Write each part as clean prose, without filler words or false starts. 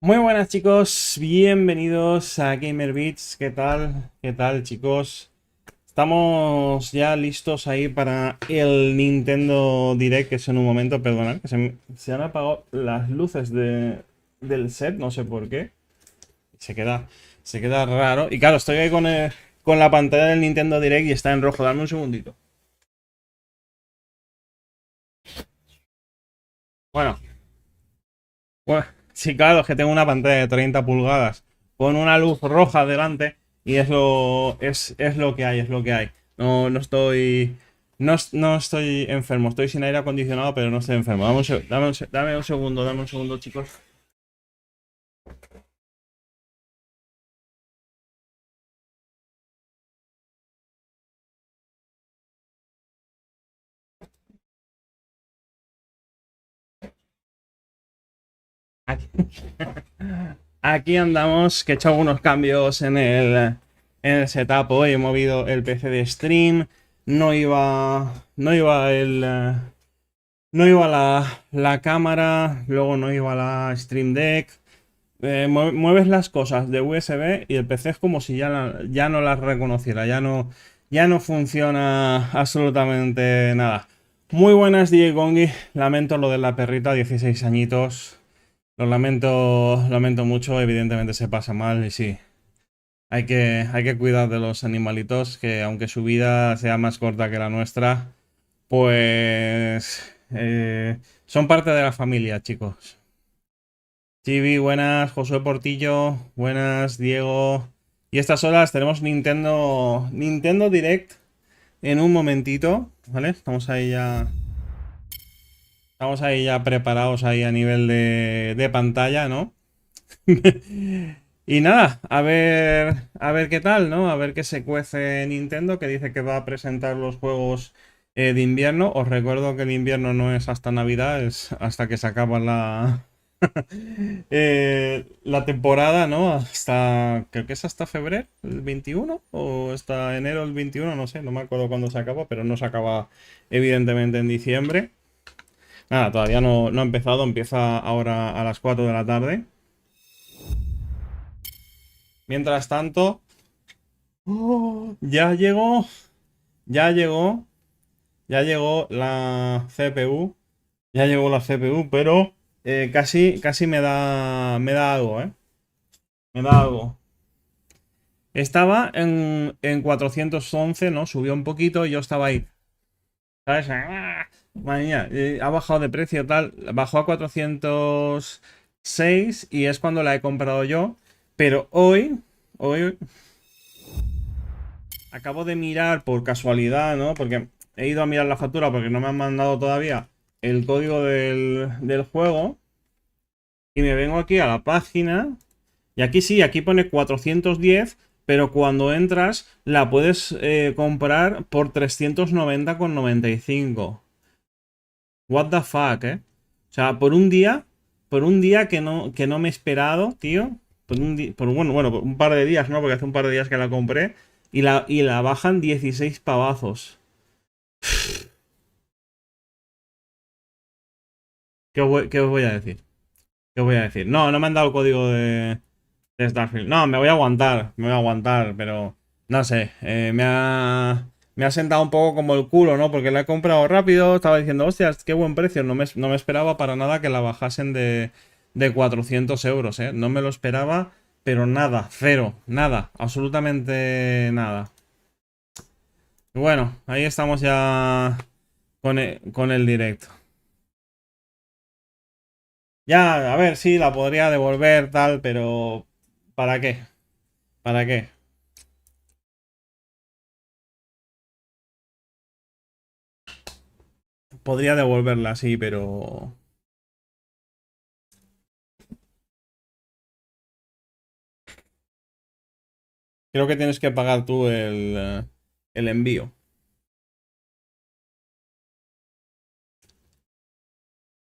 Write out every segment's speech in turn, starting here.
Muy buenas chicos, bienvenidos a GamerBits. ¿Qué tal? ¿Qué tal chicos? Estamos ya listos ahí para el Nintendo Direct, que es en un momento, perdonad, que se han apagado las luces del set, no sé por qué. Se queda, se queda raro. Y claro, estoy ahí con la pantalla del Nintendo Direct y está en rojo. Dame un segundito. Bueno, Bueno, sí, claro, es que tengo una pantalla de 30 pulgadas con una luz roja delante y es lo que hay, es lo que hay. No estoy. No estoy enfermo, estoy sin aire acondicionado, pero no estoy enfermo. Dame un segundo, chicos. Aquí, aquí andamos, que he hecho algunos cambios en el setup hoy. He movido el PC de stream. No iba no iba la cámara, luego no iba la Stream Deck. Mueves las cosas de USB y el PC es como si ya no las reconociera, ya no funciona absolutamente nada. Muy buenas, DJ Gongi. Lamento lo de la perrita, 16 añitos. Lamento mucho, evidentemente se pasa mal y sí. Hay que cuidar de los animalitos, que aunque su vida sea más corta que la nuestra, pues son parte de la familia, chicos. Chibi, buenas, Josué Portillo, buenas, Diego. Y estas horas tenemos Nintendo Direct en un momentito, ¿vale? Estamos ahí ya preparados ahí a nivel de pantalla, ¿no? Y nada, a ver qué tal, ¿no? A ver qué se cuece Nintendo, que dice que va a presentar los juegos de invierno. Os recuerdo que el invierno no es hasta Navidad, es hasta que se acaba la temporada, ¿no? Creo que es hasta febrero, el 21, o hasta enero el 21, no sé, no me acuerdo cuándo se acaba, pero no se acaba evidentemente en diciembre. Nada, todavía no ha empezado, empieza ahora a las 4 de la tarde. Mientras tanto, ya llegó, ya llegó, ya llegó la CPU, ya llegó la CPU, pero casi me da algo, ¿eh? Me da algo. Estaba en 411, ¿no? Subió un poquito y yo estaba ahí. ¿Sabes? Madre mía, ha bajado de precio tal. Bajó a 406 y es cuando la he comprado yo. Pero hoy acabo de mirar por casualidad, ¿no? Porque he ido a mirar la factura porque no me han mandado todavía el código del juego. Y me vengo aquí a la página. Y aquí sí, aquí pone 410, pero cuando entras la puedes comprar por 390,95. What the fuck, ¿eh? O sea, por un día que no me he esperado, tío. Por un día, por un par de días, ¿no? Porque hace un par de días que la compré. Y la bajan 16 pavazos. Qué os voy a decir? ¿Qué os voy a decir? No me han dado el código de Starfield. No, me voy a aguantar, pero no sé, me ha sentado un poco como el culo, ¿no? Porque la he comprado rápido, estaba diciendo, hostias, qué buen precio, no me esperaba para nada que la bajasen de 400 euros, ¿eh? No me lo esperaba, pero nada, cero, nada, absolutamente nada. Y bueno, ahí estamos ya con el directo. Ya, a ver, sí, la podría devolver, tal, pero ¿para qué? ¿Para qué? Podría devolverla, sí, pero creo que tienes que pagar tú el envío.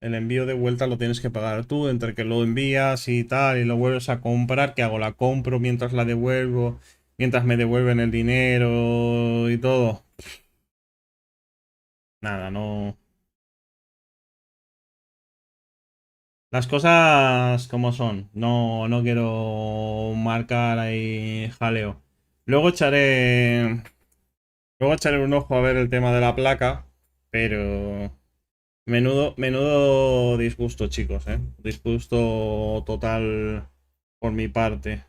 El envío de vuelta lo tienes que pagar tú, entre que lo envías y tal, y lo vuelves a comprar. ¿Qué hago? La compro mientras la devuelvo, mientras me devuelven el dinero y todo. Nada, no. Las cosas como son. No, no quiero marcar ahí jaleo. Luego echaré. Luego echaré un ojo a ver el tema de la placa. Pero. Menudo disgusto, chicos, ¿eh? Disgusto total por mi parte.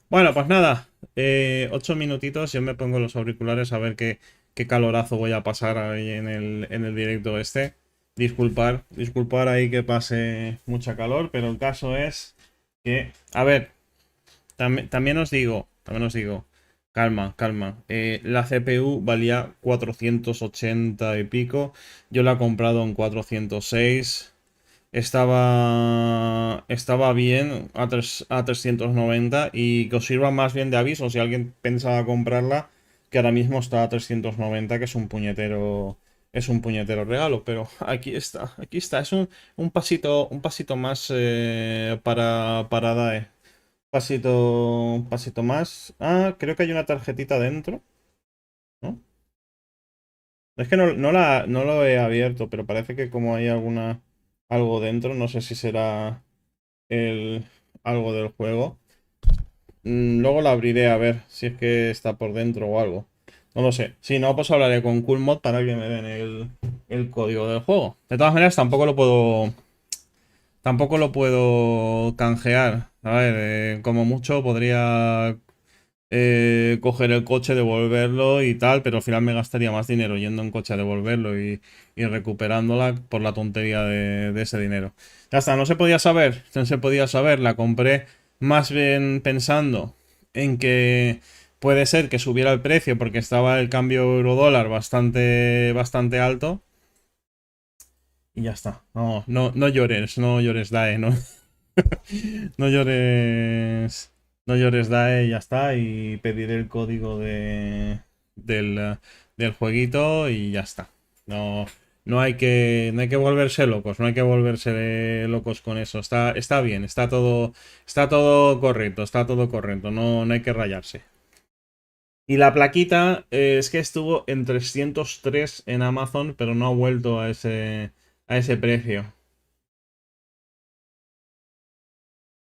Bueno, pues nada. 8 minutitos. Yo me pongo los auriculares a ver qué calorazo voy a pasar ahí en el directo este. Disculpar ahí que pase mucha calor, pero el caso es que, a ver, también os digo, calma. La CPU valía 480 y pico, yo la he comprado en 406. Estaba bien a 390 y que os sirva más bien de aviso si alguien pensaba comprarla, que ahora mismo está a 390, que es un puñetero regalo, pero aquí está, es un pasito más para Dae. Un pasito más. Ah, creo que hay una tarjetita dentro, ¿no? Es que no lo he abierto, pero parece que como hay algo dentro, no sé si será el, algo del juego. Luego la abriré a ver si es que está por dentro o algo. No lo sé. Si no, pues hablaré con Coolmod para que me den el código del juego. De todas maneras, tampoco lo puedo canjear. A ver, como mucho podría coger el coche, devolverlo y tal, pero al final me gastaría más dinero yendo en coche a devolverlo y recuperándola por la tontería de ese dinero. Ya está, no se podía saber, la compré más bien pensando en que puede ser que subiera el precio porque estaba el cambio euro-dólar bastante alto y ya está. No llores, no llores, Dae, no, no llores. No llores, Dae, y ya está. Y pediré el código del jueguito y ya está. No, no hay que volverse locos. No hay que volverse locos con eso. Está bien, está todo correcto. Está todo correcto. No hay que rayarse. Y la plaquita es que estuvo en 303 en Amazon, pero no ha vuelto a ese precio.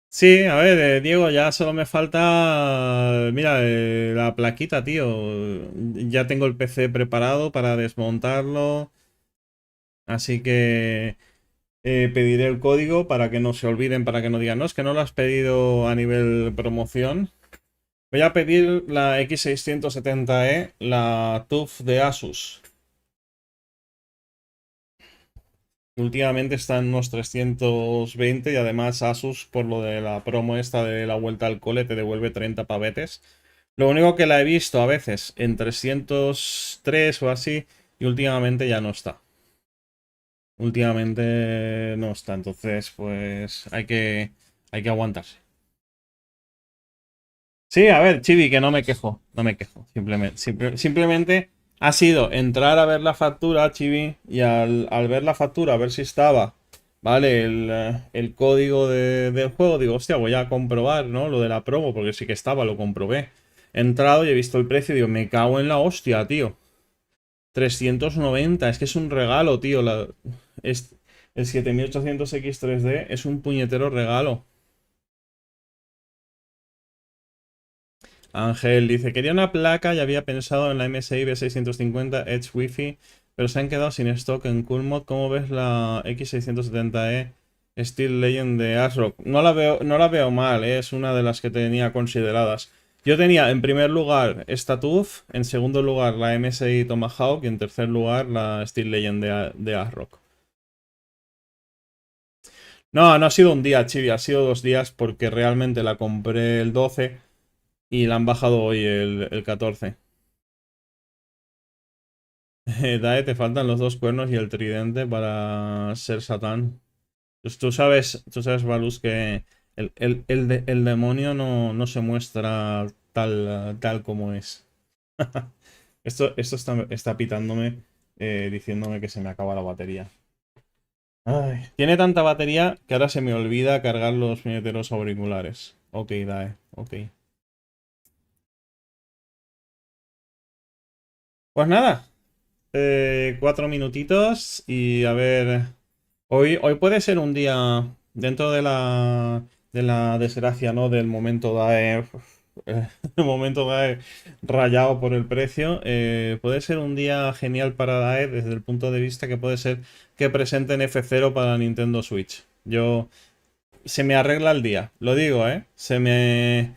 Sí, a ver, Diego, ya solo me falta, mira, la plaquita, tío. Ya tengo el PC preparado para desmontarlo, así que pediré el código para que no se olviden, para que no digan, no, es que no lo has pedido a nivel promoción. Voy a pedir la X670E, la TUF de Asus. Últimamente está en unos 320 y además Asus, por lo de la promo esta de la vuelta al cole, te devuelve 30 pavetes. Lo único que la he visto a veces en 303 o así y últimamente ya no está. Últimamente no está, entonces pues hay que aguantarse. Sí, a ver, Chibi, que no me quejo, no me quejo. Simplemente ha sido entrar a ver la factura, Chibi, y al ver la factura, a ver si estaba, ¿vale? El código del juego, digo, hostia, voy a comprobar, ¿no? Lo de la promo, porque sí que estaba, lo comprobé. He entrado y he visto el precio y digo, me cago en la hostia, tío. 390, es que es un regalo, tío. El 7800X3D es un puñetero regalo. Ángel dice, quería una placa y había pensado en la MSI B650 Edge Wi-Fi, pero se han quedado sin stock en Coolmod. ¿Cómo ves la X670E Steel Legend de ASRock? No la veo mal, es una de las que tenía consideradas. Yo tenía en primer lugar esta TUF, en segundo lugar la MSI Tomahawk y en tercer lugar la Steel Legend de ASRock. No, no ha sido un día, Chibi, ha sido 2 días porque realmente la compré el 12 y la han bajado hoy el 14. Dae, te faltan los 2 cuernos y el tridente para ser Satán. Pues tú sabes, Balus, que el demonio no se muestra tal como es. Esto está pitándome, diciéndome que se me acaba la batería. Ay, tiene tanta batería que ahora se me olvida cargar los puñeteros auriculares. Ok, Dae, ok. Pues nada, 4 minutitos y a ver. Hoy puede ser un día dentro de la desgracia, ¿no? Del momento el momento DAE rayado por el precio. Puede ser un día genial para DAE desde el punto de vista que puede ser que presenten F0 para Nintendo Switch. Se me arregla el día, lo digo, ¿eh? Se me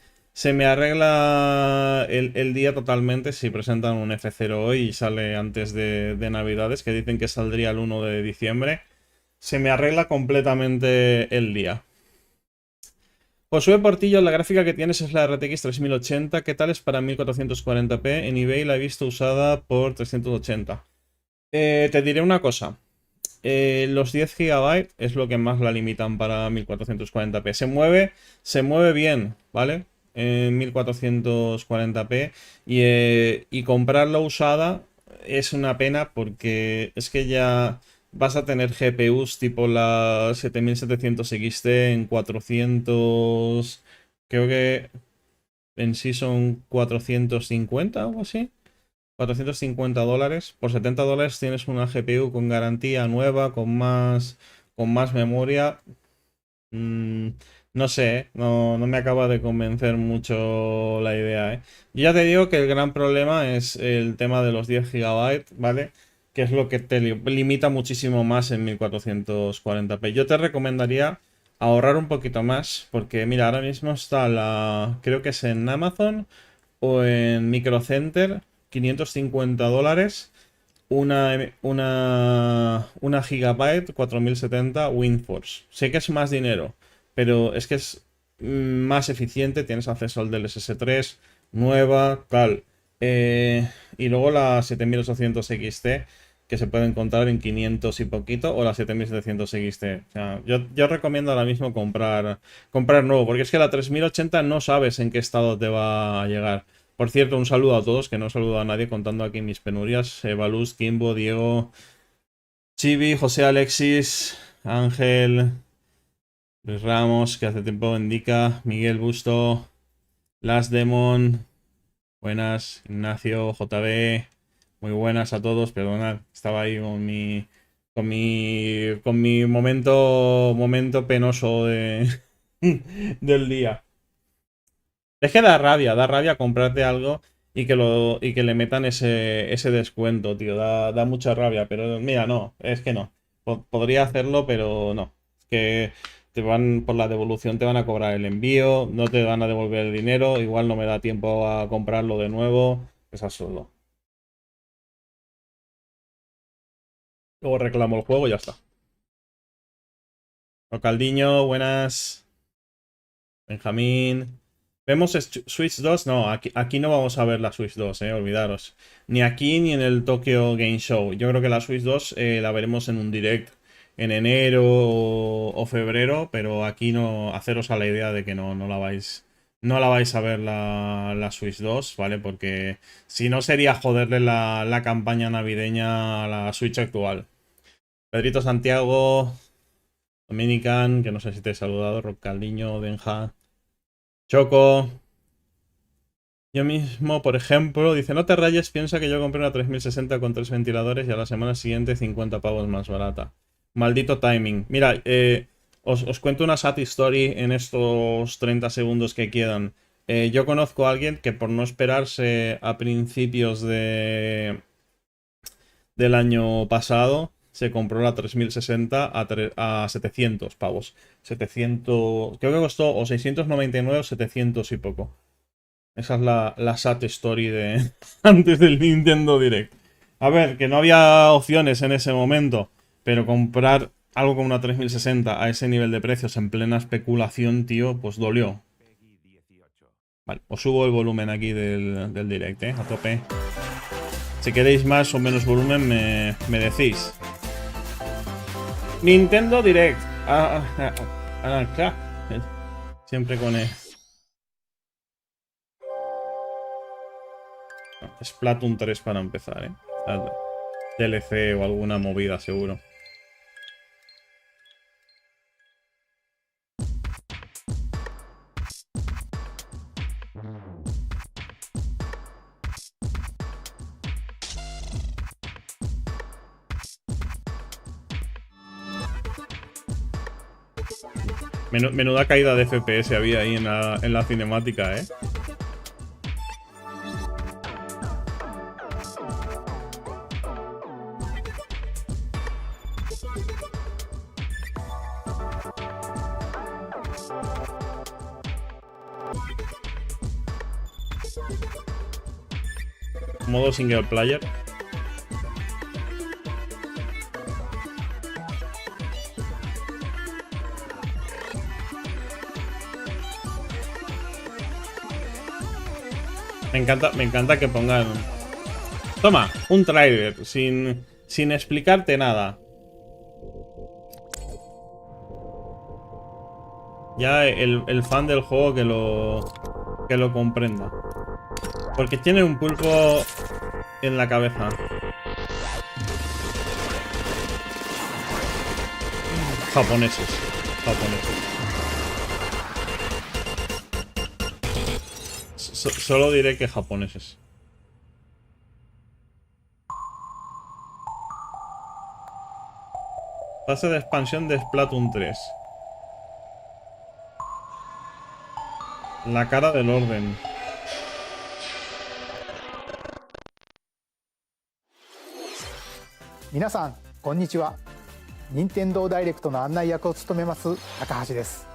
arregla el día totalmente si presentan un F0 hoy y sale antes de Navidades, que dicen que saldría el 1 de diciembre. Se me arregla completamente el día. Josué Portillo, la gráfica que tienes es la RTX 3080. ¿Qué tal es para 1440p? En eBay la he visto usada por 380. Te diré una cosa. Los 10 GB es lo que más la limitan para 1440p. Se mueve bien, ¿vale? En 1440p. Y comprarla usada es una pena porque es que ya vas a tener GPUs tipo la 7700 XT en 400. Creo que en sí son 450 o algo así. $450. Por $70 tienes una GPU con garantía nueva, con más memoria. Mm, no sé, no me acaba de convencer mucho la idea, ¿eh? Yo ya te digo que el gran problema es el tema de los 10 GB, ¿vale? Que es lo que te limita muchísimo más en 1440p. Yo te recomendaría ahorrar un poquito más, porque mira, ahora mismo está creo que es en Amazon o en Microcenter, $550, una gigabyte 4070 WindForce. Sé que es más dinero, pero es que es más eficiente, tienes acceso al DLSS 3, nueva, tal. Y luego la 7800 XT, que se puede encontrar en 500 y poquito, o la 7700 XT. O sea, yo recomiendo ahora mismo comprar nuevo, porque es que la 3080 no sabes en qué estado te va a llegar. Por cierto, un saludo a todos, que no saludo a nadie contando aquí mis penurias. Baluz, Kimbo, Diego, Chibi, José Alexis, Ángel, Luis Ramos, que hace tiempo indica, Miguel Busto, Last Demon, buenas, Ignacio, JB, muy buenas a todos, perdonad, estaba ahí con mi momento penoso del día. Es que da rabia comprarte algo y que le metan ese descuento, tío. Da mucha rabia, pero mira, no, es que no. Podría hacerlo, pero no. Es que por la devolución te van a cobrar el envío, no te van a devolver el dinero, igual no me da tiempo a comprarlo de nuevo. Es absurdo. Luego reclamo el juego y ya está. Caldiño, buenas. Benjamín. ¿Vemos Switch 2? No, aquí no vamos a ver la Switch 2, olvidaros. Ni aquí ni en el Tokyo Game Show. Yo creo que la Switch 2 la veremos en un direct en enero o febrero, pero aquí no, haceros a la idea de que no la vais a ver la Switch 2, ¿vale? Porque si no sería joderle la campaña navideña a la Switch actual. Pedrito Santiago, Dominican, que no sé si te he saludado, Rob Caldiño, Benja, Choco. Yo mismo, por ejemplo, dice, no te rayes, piensa que yo compré una 3060 con 3 ventiladores y a la semana siguiente 50 pavos más barata. Maldito timing. Mira, os cuento una sad story en estos 30 segundos que quedan. Yo conozco a alguien que por no esperarse a principios del año pasado, se compró la 3060 a 700 pavos. 700, creo que costó o 699 o 700 y poco. Esa es la sad story de antes del Nintendo Direct. A ver, que no había opciones en ese momento, pero comprar algo como una 3060 a ese nivel de precios en plena especulación, tío, pues dolió. Vale, os subo el volumen aquí del Direct, a tope. Si queréis más o menos volumen, me decís. Nintendo Direct. Claro. Siempre con él. Splatoon 3 para empezar, DLC o alguna movida, seguro. Menuda caída de FPS había ahí en la cinemática, ¿eh? Modo single player. Me encanta que pongan... Toma, un trailer sin explicarte nada. Ya el fan del juego que lo comprenda. Porque tiene un pulpo en la cabeza. Japoneses. Solo diré que japoneses. Fase de expansión de Splatoon 3. La cara del orden. Minasan, konnichiwa. Nintendo Directo の案内役を務めます高橋です。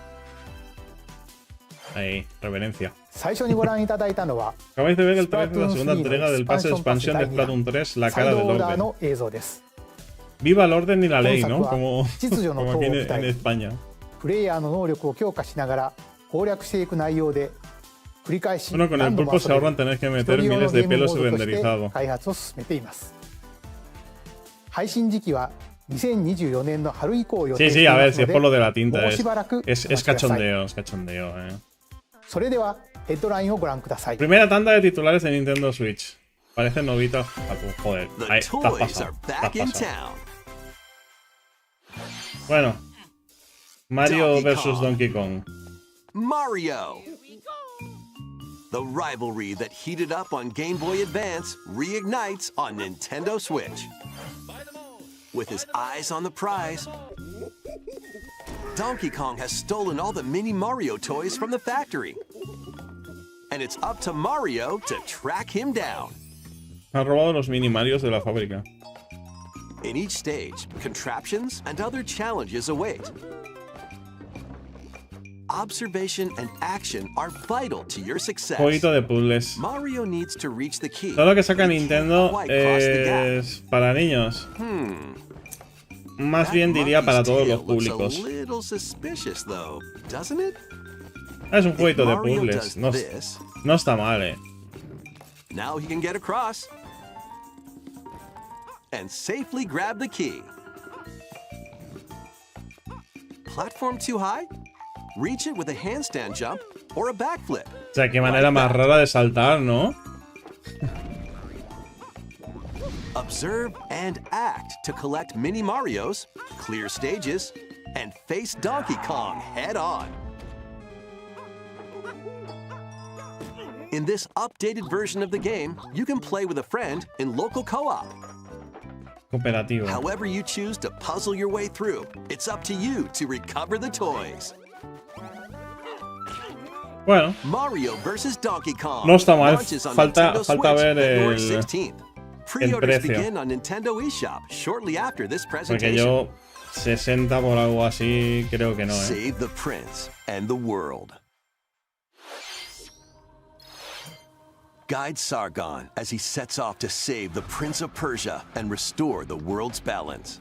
Ahí, reverencia. 最初にご覧いただいたのは Acabáis de ver el trailer de la segunda entrega del pase de expansión de Splatoon 3, la cara del orden. の映像です。 Viva el orden y la ley, ¿no? Como aquí en España. プレイヤーの能力を強化しながら攻略していく内容で繰り返し Bueno, con el pulpo se ahorran tener que meter miles de pelos renderizado. 開発を進めています。配信時期は 2024年の春以降予定 Sí, sí, a ver, si es por lo de la tinta, もうしばらく es cachondeo, eh. それではヘッドラインをご覧ください。 Primera tanda de titulares de Nintendo Switch. Parece novita. Joder, ahí, estás pasado. Bueno, Mario vs Donkey Kong. Mario! The rivalry that heated up on Game Boy Advance reignites on Nintendo Switch. With his eyes on the prize, Donkey Kong has stolen all the mini Mario toys from the factory. And it's up to Mario to track him down. Han robado los mini Marios de la fábrica. In each stage, contraptions and other challenges await. Observation and action are vital to your success. Jueguito de puzzles. Mario needs to reach the key. Todo lo que saca Nintendo es para niños. Más bien diría para todos los públicos. Es un jueguito de puzzles. No está mal, eh. Now he can get across and safely grab the key. Platform too high? Reach it with a handstand jump or a backflip. O sea, qué manera más rara de saltar, ¿no? Observe and act to collect mini Marios, clear stages, and face Donkey Kong head on. In this updated version of the game, you can play with a friend in local co-op. Cooperativo. However you choose to puzzle your way through, it's up to you to recover the toys. Bueno, Mario vs Donkey Kong. No está mal. Falta ver el Pre-orders precio. begin on Nintendo eShop shortly after this Porque presentation. yo 60 por algo así creo que no, eh. Save the prince and the world. Guide Sargon as he sets off to save the Prince of Persia and restore the world's balance.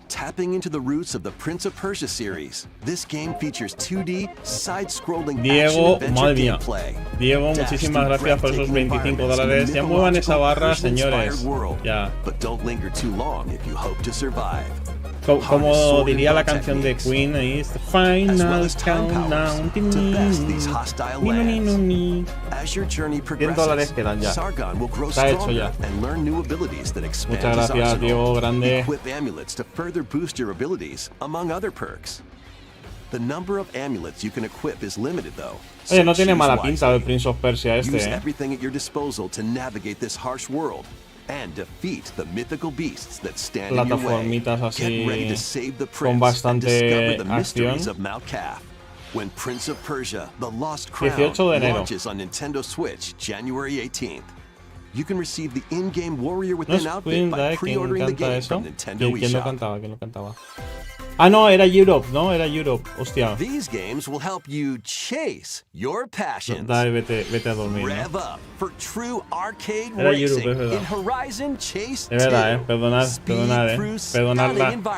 Tapping into the roots of the Prince of Persia series, this game features 2D, side-scrolling action-adventure gameplay. Diego, muchísimas gracias por esos $25. Ya muevan esa barra, señores. Ya. But don't linger too long if you hope to survive. Como diría la canción de Queen, ahí es the final countdown. $100 quedan ya. Está hecho ya. Muchas gracias, Diego, grande. Oye, no tiene mala pinta el Prince of Persia este, and defeat the mythical beasts that stand in your way. Plataformitas Get ready to así save the con prince and discover bastante the mysteries acción. of Mount Calf. When Prince of Persia: The Lost Crown 18 de enero. launches on Nintendo Switch January 18th. You can receive the in-game warrior No within es outfit Queen by Dae, ¿quién pre-ordering the canta game eso? from Nintendo ¿Quién lo eShop. cantaba? ¿Quién lo cantaba? Ah, no, era Europe, ¿no? Era Europe. Hostia. These games will help you chase your passions. Dale, vete a dormir, ¿no? Rev up for true arcade Era racing Europe, es verdad. in Horizon Chase 2. Es verdad, perdonad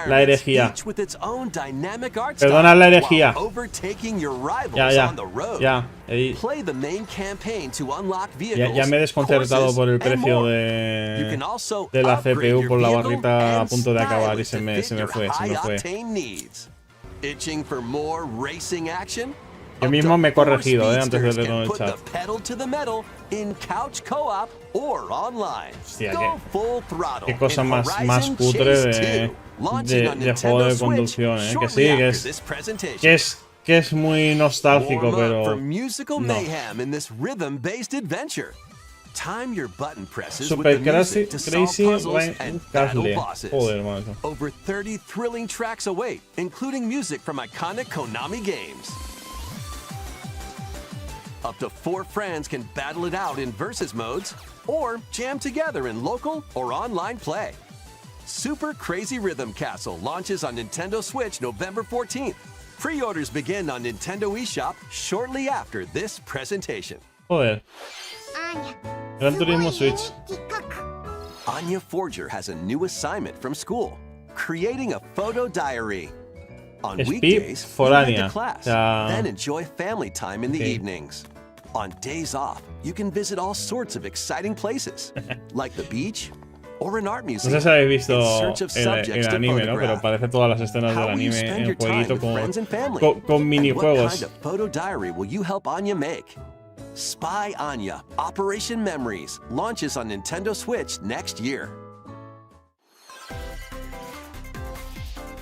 la herejía. Each with its own dynamic art Perdonad la style herejía. while overtaking your rivals Ya, on the road. ya. Play the main campaign to unlock vehicles, Ya me he desconcertado courses, por el and precio more. You can also de la upgrade CPU your por la vehicle barrita a and punto de acabar y style se me it to fit your fue. high-octane needs. Itching for more racing action? Yo mismo me he corregido, antes de leer en el Put chat. the pedal to the metal in couch co-op or online. Hostia, Go full throttle qué cosa in más Horizon cutre Chase 2, launching on de juego de Nintendo conducción, Switch que sí, shortly after this presentation. que es muy nostálgico, Warm up pero for musical no. mayhem in this rhythm-based adventure. Time your button presses Super with the music to solve Crazy puzzles Ryan and battle Castle. bosses. Joder, macho. Over 30 thrilling tracks await, including music from iconic Konami games. Up to 4 friends can battle it out in versus modes or jam together in local or online play. Super Crazy Rhythm Castle launches on Nintendo Switch November 14th. Pre-orders begin on Nintendo eShop shortly after this presentation. Joder. Gran Turismo Switch. Anya Forger has a new assignment from school, creating a photo diary. On Speed weekdays, for you head Anya. to class, Ya. then enjoy family time in the Sí. evenings. On days off, you can visit all sorts of exciting places, like the beach or an art No museum. sé si habéis visto in search of subjects el to anime, ¿no? Pero photograph. parece todas las escenas How del will you anime spend en your time jueguito with friends and family? con And what minijuegos. kind of photo diary will you help Anya make? Spy Anya: Operation Memories launches on Nintendo Switch next year.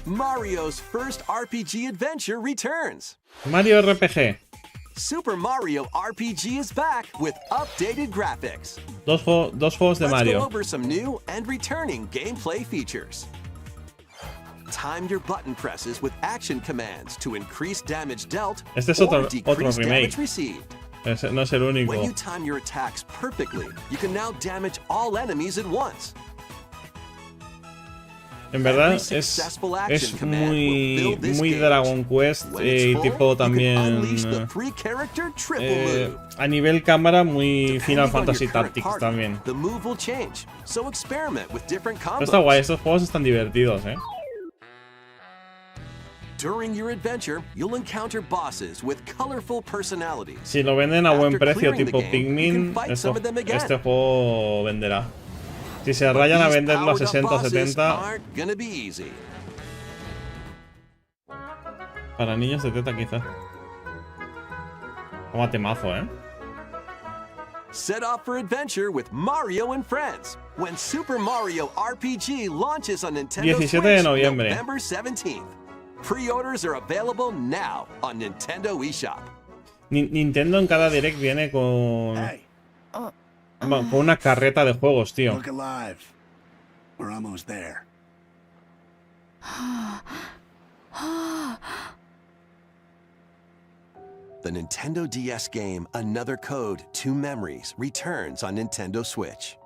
Mario's first RPG adventure returns. Mario RPG. Super Mario RPG is back with updated graphics. Dos juegos de Let's go Mario. over some new and returning gameplay features. Time your button presses with action commands to increase damage dealt Este es or otro decrease remake. damage received. No es el único. When you time your attacks perfectly, you can now damage all enemies at once. En verdad Every successful es action command will build this muy game. Dragon Quest When it's y full, tipo you can también unleash the 3-character triple move. a nivel cámara muy Final Depending on Fantasy your current Tactics party, también. The move will change, so experiment with different Pero combos. está guay, estos juegos están divertidos, ¿eh? During your adventure, you'll encounter bosses with colorful personalities. Si lo venden a buen After precio clearing the tipo game, you Pikmin, can fight some of them again. este juego venderá. Si se rayan a These venderlo a powered-up 60 bosses 70, aren't gonna be easy. para niños de teta quizás. Toma temazo, ¿eh? Set off for adventure with Mario and Friends when Super Mario RPG launches on Nintendo 17 Switch de noviembre. November 17th. Pre-orders are available now on Nintendo eShop. Nintendo en cada direct viene con una carreta de juegos, tío. Look alive. We're almost there. The Nintendo DS game Another Code, Two Memories returns on Nintendo Switch.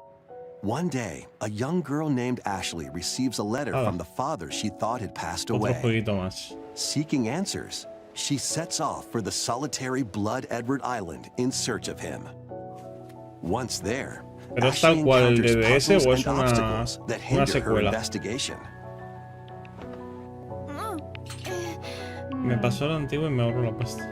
One day, a young girl named Ashley receives a letter from the father she thought had passed Otro away. jueguito más. Seeking answers, she sets off for the solitary Blood Edward Island in search of him. Once there, ¿Pero es Ashley tal cual el encounters de DS puzzles o es and obstacles that una hinder her secuela? investigation. Me pasó el antiguo y me ahorro la pasta.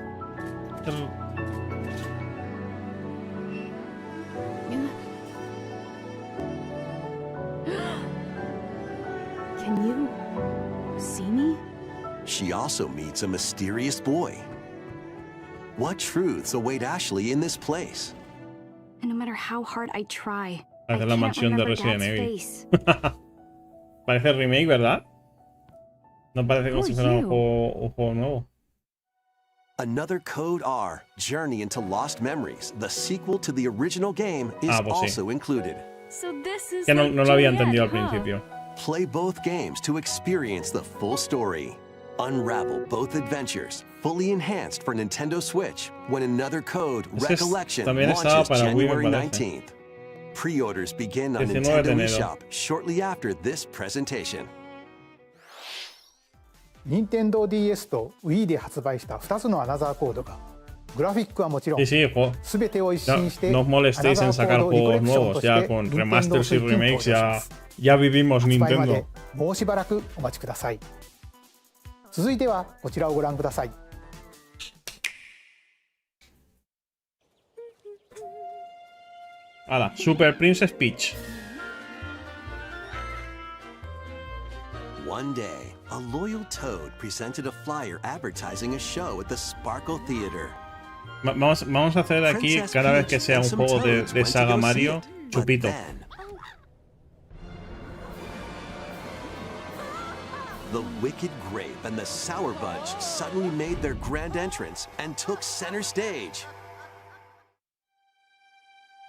Can you see me? She also meets a mysterious boy. What truths await Ashley in this place? And no matter how hard I try, I Parece la can't mansión de remember Resident Dad's Evil. face. Parece remake, ¿verdad? No parece como Who si are fuera un you? juego nuevo. Another Code R, Journey into Lost Memories, the sequel to the original game, is Ah, pues sí. also included. So this is Que no, like no lo había Juliet, entendido al huh? principio. Play both games to experience the full story. Unravel both adventures, fully enhanced for Nintendo Switch, when Another Code Ese es- Recollection también estaba launches para Wii, me January parece. 19th. Pre-orders begin on 19 de Nintendo enero. eShop shortly after this presentation. 任天堂 DS と Wii で発売した2つのアナザーコードがグラフィックはもちろん Sí, sí, 全てを一新して no os molestéis en sacar juegos nuevos, ya con remasters y remakes ya vivimos 発売ま Nintendo. でもうしばらくお待ちください。続いてはこちらをご覧ください。 Hala, Super Princess Peach. One day, a loyal toad presented a flyer advertising a show at the Sparkle Theater. Vamos a hacer aquí, Princess cada vez que Peach sea and un some juego de toads went to saga go see Mario, it, but chupito. then the Wicked Grape and the Sour Bunch suddenly made their grand entrance and took center stage.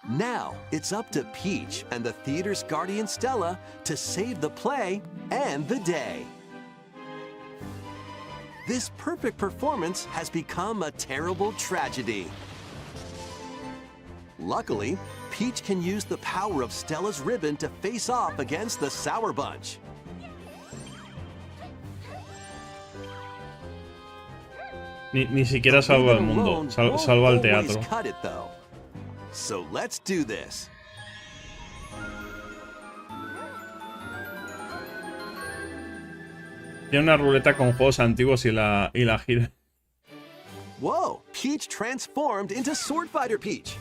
Now, it's up to Peach and the theater's guardian Stella to save the play and the day. This perfect performance has become a terrible tragedy. Luckily, Peach can use the power of Stella's ribbon to face off against the Sour Bunch. Ni siquiera salva el mundo, salva el teatro. Cut it, though. So let's do this. Tiene una ruleta con juegos antiguos y la gira. Whoa! Peach transformed into Sword Fighter Peach.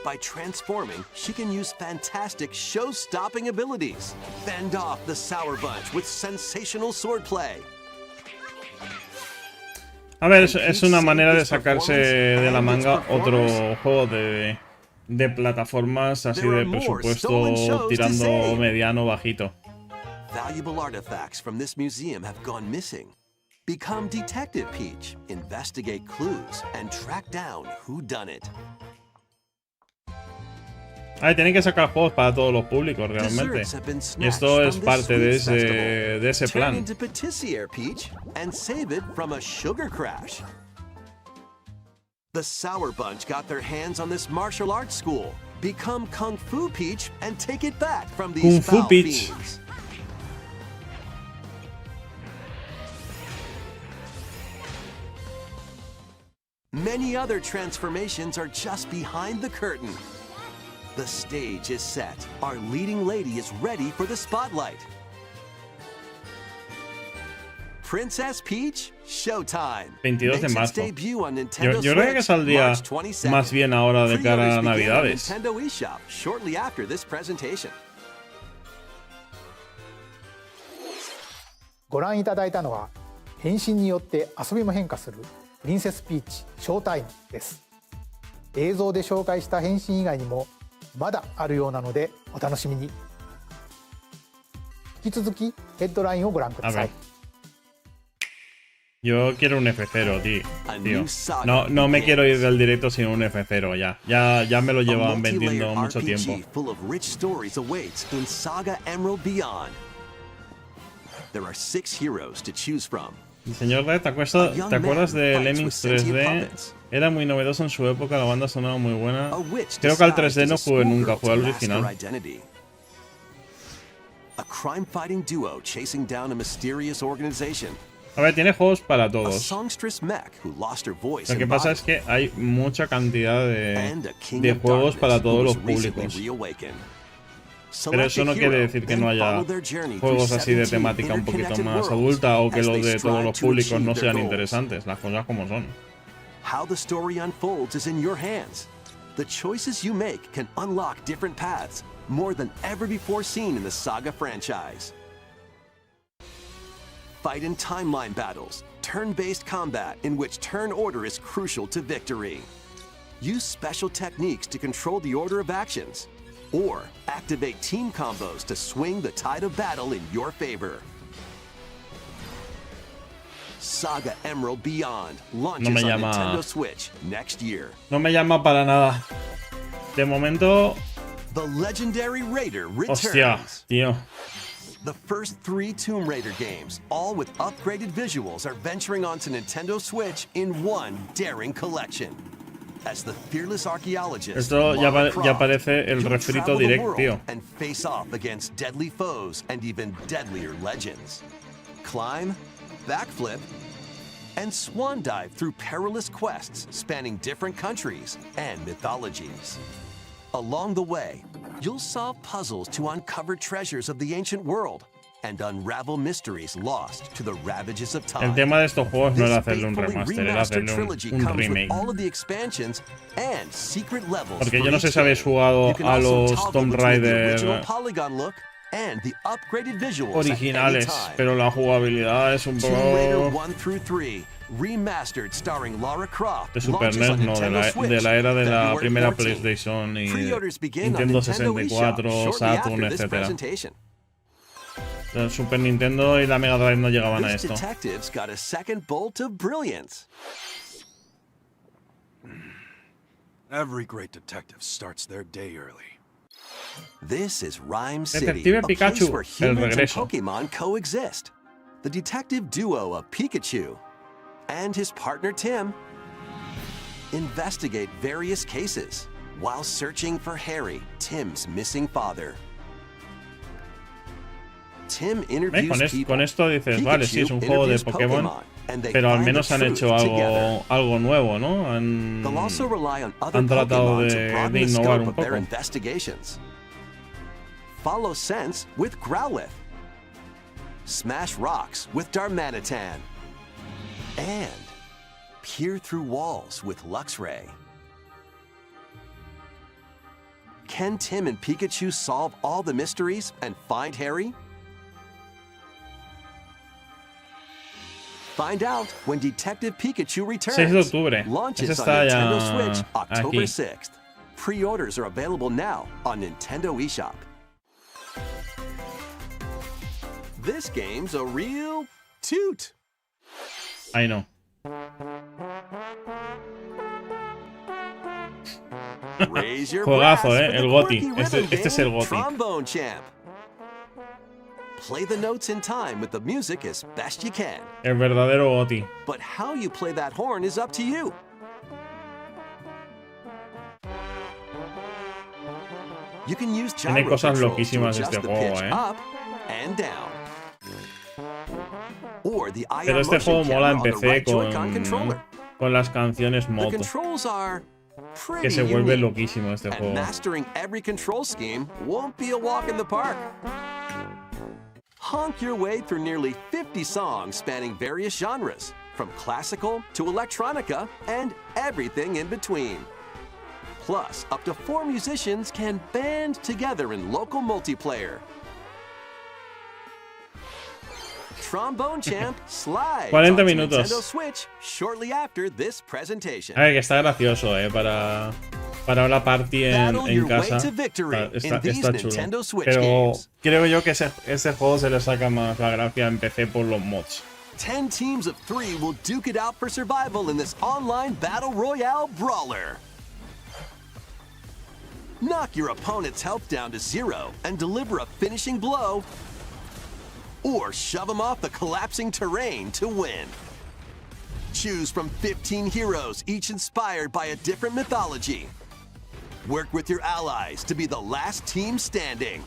By transforming, she can use fantastic show-stopping abilities. Fend off the Sour Bunch with sensational swordplay. A ver, es una manera de sacarse de la manga otro juego de plataformas así de presupuesto tirando mediano bajito. Valuable artifacts from this museum have gone missing. Become Detective Peach, investigate clues, and track down who done it. A ver, tienen que sacar juegos para todos los públicos realmente. Y esto es parte de ese plan. Turn into Patissiere Peach and save it from a sugar crash. The Sour Bunch got their hands on this martial arts school. Become Kung Fu Peach and take it back from these Kung Fu foul Peach. fiends. Many other transformations are just behind the curtain. The stage is set. Our leading lady is ready for the spotlight. Princess Peach, Showtime. 22 de Makes its marzo. debut on Nintendo Yo creo que Switch, saldría March 22nd. más bien ahora de cara a Pre-orders begin on Navidades. Nintendo eShop shortly after this presentation. ご覧いただいたのは変身によって遊びも変化するプリンセスピーチショータイムです。映像で紹介した変身以外にもまだあるようなのでお楽しみに。引き続きヘッドラインをご覧ください。 Yo quiero un F0, tío. A new saga No me begins. quiero ir del directo sin un F0 ya. Ya me lo A llevan multi-layered vendiendo mucho RPG tiempo. full of rich stories awaits in Saga Emerald Beyond. There are 6 heroes to choose from. Y señor Red, ¿te acuerdas de Lemmings 3D? Era muy novedoso en su época, la banda sonaba muy buena. A witch Creo que al disguised 3D no as a jugué schoolgirl nunca, jugué al to mask her original. identity. A crime-fighting duo chasing down a mysterious organization. A ver, tiene juegos para A todos. songstress mech who lost her voice Lo que and pasa body. es que hay mucha cantidad And a king de of juegos darkness para who todos was los recently públicos. reawakened. Pero Select eso a no quiere hero, decir que then no haya follow their journey through juegos así de 17 temática un poquito interconnected más worlds adulta o que as los they de todos strive los to públicos no achieve their sean goals. interesantes, las cosas como son. How the story unfolds is in your hands. The choices you make can unlock different paths, more than ever before seen in the Saga franchise. Fight in timeline battles, turn-based combat in which turn order is crucial to victory. Use special techniques to control the order of actions, or activate team combos to swing the tide of battle in your favor. Saga Emerald Beyond launches me on llama. Nintendo Switch next year. No me llama para nada. De momento, The legendary Raider Hostia, returns. tío. The first 3 Tomb Raider games, all with upgraded visuals, are venturing onto Nintendo Switch in one daring collection. As the fearless archaeologist, Esto ya, Lara ya Croft, aparece el you'll refrito travel the directo, world tío. and face off against deadly foes and even deadlier legends. Climb, backflip, and swan dive through perilous quests spanning different countries and mythologies. Along the way, you'll solve puzzles to uncover treasures of the ancient world and unravel mysteries lost to the ravages of time. El tema de estos juegos no era hacerle un This remaster, era faithfully hacerle remastered trilogy un comes with remake. all of the expansions and secret levels Porque for yo no sé each si habéis game. jugado You can a also los toggle Tomb between the Raider original polygon look and the upgraded visuals at any originales, time. pero la jugabilidad es un Tomb Raider poco 1 through 3, remastered starring Lara Croft, de Super launches on NES, no, de Nintendo la Switch, era de la February primera 14. PlayStation y Pre-orders begin on Nintendo Nintendo eShop 64, shortly Saturn, after this etc. presentation. El Super Nintendo y la Mega Drive no llegaban a This esto. detective's got a second bolt of brilliance. Every great detective starts their day early. This is Rhyme City, Detective a place Pikachu, where el humans and regreso. Pokemon coexist. The detective duo of Pikachu and his partner Tim investigate various cases while searching for Harry, Tim's missing father. Tim interviews people. Con esto dices, vale, sí, es un Pikachu juego de interviews Pokémon, and they pero al find the menos han truth hecho together. algo nuevo, ¿no? They'll also rely on other han tratado Pokemon to de broaden the innovar scope un of their poco. investigations. Follow Sense with Growlithe. Smash rocks with Darmanitan. And peer through walls with Luxray. Can Tim and Pikachu solve all the mysteries and find Harry? Find out when Detective Pikachu returns. 6 de octubre. Launches Ese on está Nintendo ya Switch October aquí. 6th. Pre-orders are available now on Nintendo eShop. This game's a real toot. Ahí no. Raise your Juegazo, brass for the el GOTY. quirky Este rhythm es el game, GOTY. Trombone Champ. Play the notes in time with the music as best you can. El verdadero GOTY. But how you play that horn is up to you. You can use Tiene gyro cosas controls to loquísimas adjust este the juego, pitch up and down. Or the IR Pero este motion juego mola camera en on the PC right Joy-Con controller. con las canciones The mod. controls are Que pretty se vuelve unique, loquísimo este and juego. mastering every control scheme won't be a walk in the park. Honk your way through nearly 50 songs spanning various genres, from classical to electronica and everything in between. Plus, up to 4 musicians can band together in local multiplayer. Trombone Champ slides 40 onto minutos. Nintendo Switch shortly after this presentation. A ver, que está gracioso, para una party en casa. Está chulo. Pero creo yo que ese juego se le saca más la gracia en PC por los mods. 10 teams of 3 will duke it out for survival in this online battle royale brawler. Knock your opponent's health down to 0 and deliver a finishing blow, or shove them off the collapsing terrain to win. Choose from 15 heroes, each inspired by a different mythology. Work with your allies to be the last team standing.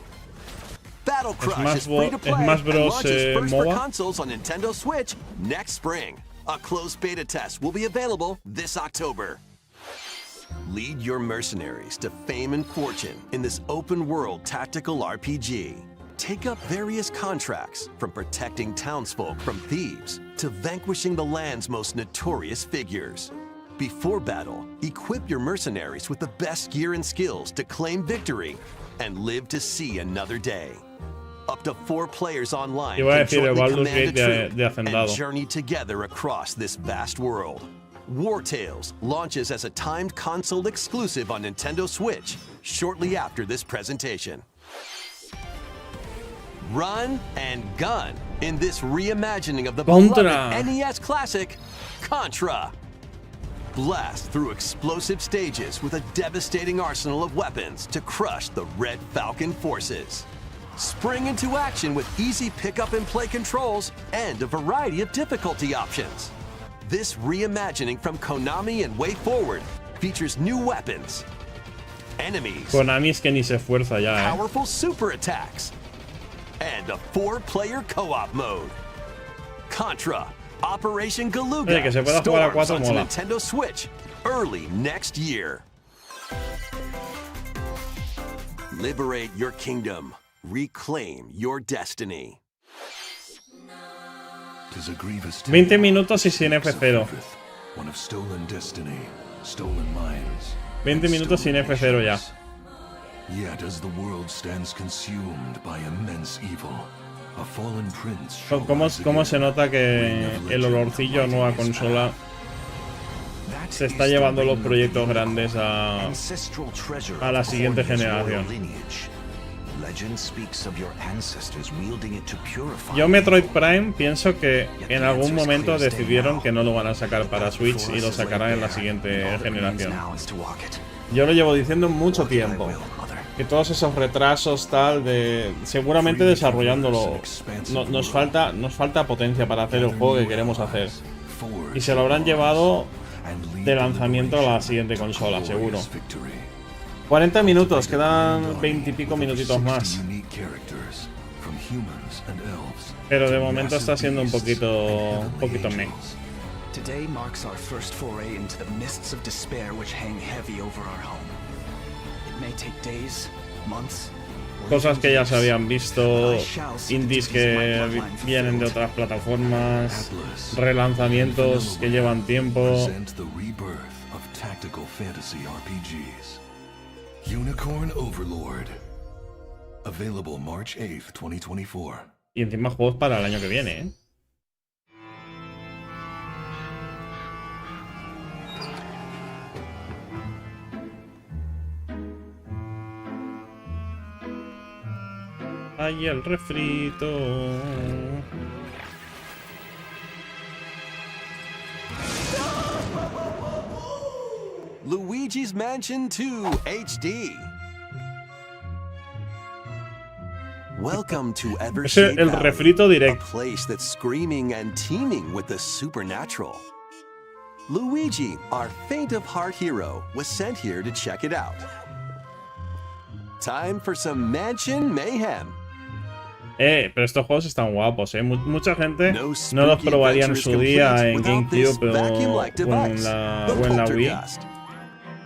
Battle Crush is free to play Smash and Bros, launches first for MOBA. consoles on Nintendo Switch next spring. A closed beta test will be available this October. Lead your mercenaries to fame and fortune in this open-world tactical RPG. Take up various contracts, from protecting townsfolk from thieves to vanquishing the land's most notorious figures. Before battle, equip your mercenaries with the best gear and skills to claim victory and live to see another day. Up to 4 players online Iba a can decir el jointly Baldur's command a Gate de troop Hacendado. and journey together across this vast world. War Tales launches as a timed console exclusive on Nintendo Switch shortly after this presentation. Run and gun in this reimagining of the Contra. beloved NES classic, Contra. blast through explosive stages with a devastating arsenal of weapons to crush the Red Falcon forces. Spring into action with easy pick-up and play controls and a variety of difficulty options. This reimagining from Konami and WayForward features new weapons, enemies, Konami es que ni se esfuerza ya, powerful super attacks, and a 4-player co-op mode. Contra Operation Galuga Oye, que se pueda jugar a storms 4 onto mola. Nintendo Switch early next year. Liberate your kingdom. Reclaim your destiny. 20 minutos y sin F0. 20 minutos sin F0 ya. Yet as the world stands consumed by immense evil, a fallen prince ¿Cómo se nota que el olorcillo a nueva consola se está llevando los proyectos grandes a la siguiente generación? Yo Metroid Prime pienso que en algún momento decidieron que no lo van a sacar para Switch y lo sacarán en la siguiente generación. Yo lo llevo diciendo mucho tiempo. Que todos esos retrasos tal de seguramente desarrollándolo nos falta potencia para hacer el juego que queremos hacer. Y se lo habrán llevado de lanzamiento a la siguiente consola, seguro. 40 minutos, quedan 20 y pico minutitos más. Pero de momento está siendo un poquito meh. Today marks our first foray into the mists of despair which hang heavy over our home. It may take days, months, Cosas que ya se habían visto, indies que vienen de otras plataformas, relanzamientos que llevan tiempo. Unicorn Overlord. Available March 8th, 2024. Y encima juegos para el año que viene, ¿eh? Ay, el refrito. Luigi's Mansion 2 HD. Welcome to Evershade El Valley, refrito a directo. place that's screaming and teeming with the supernatural. Luigi, our faint of heart hero, was sent here to check it out. Time for some mansion mayhem. Pero estos juegos están guapos, Mucha gente no los probaría en su día en GameCube o en la Wii.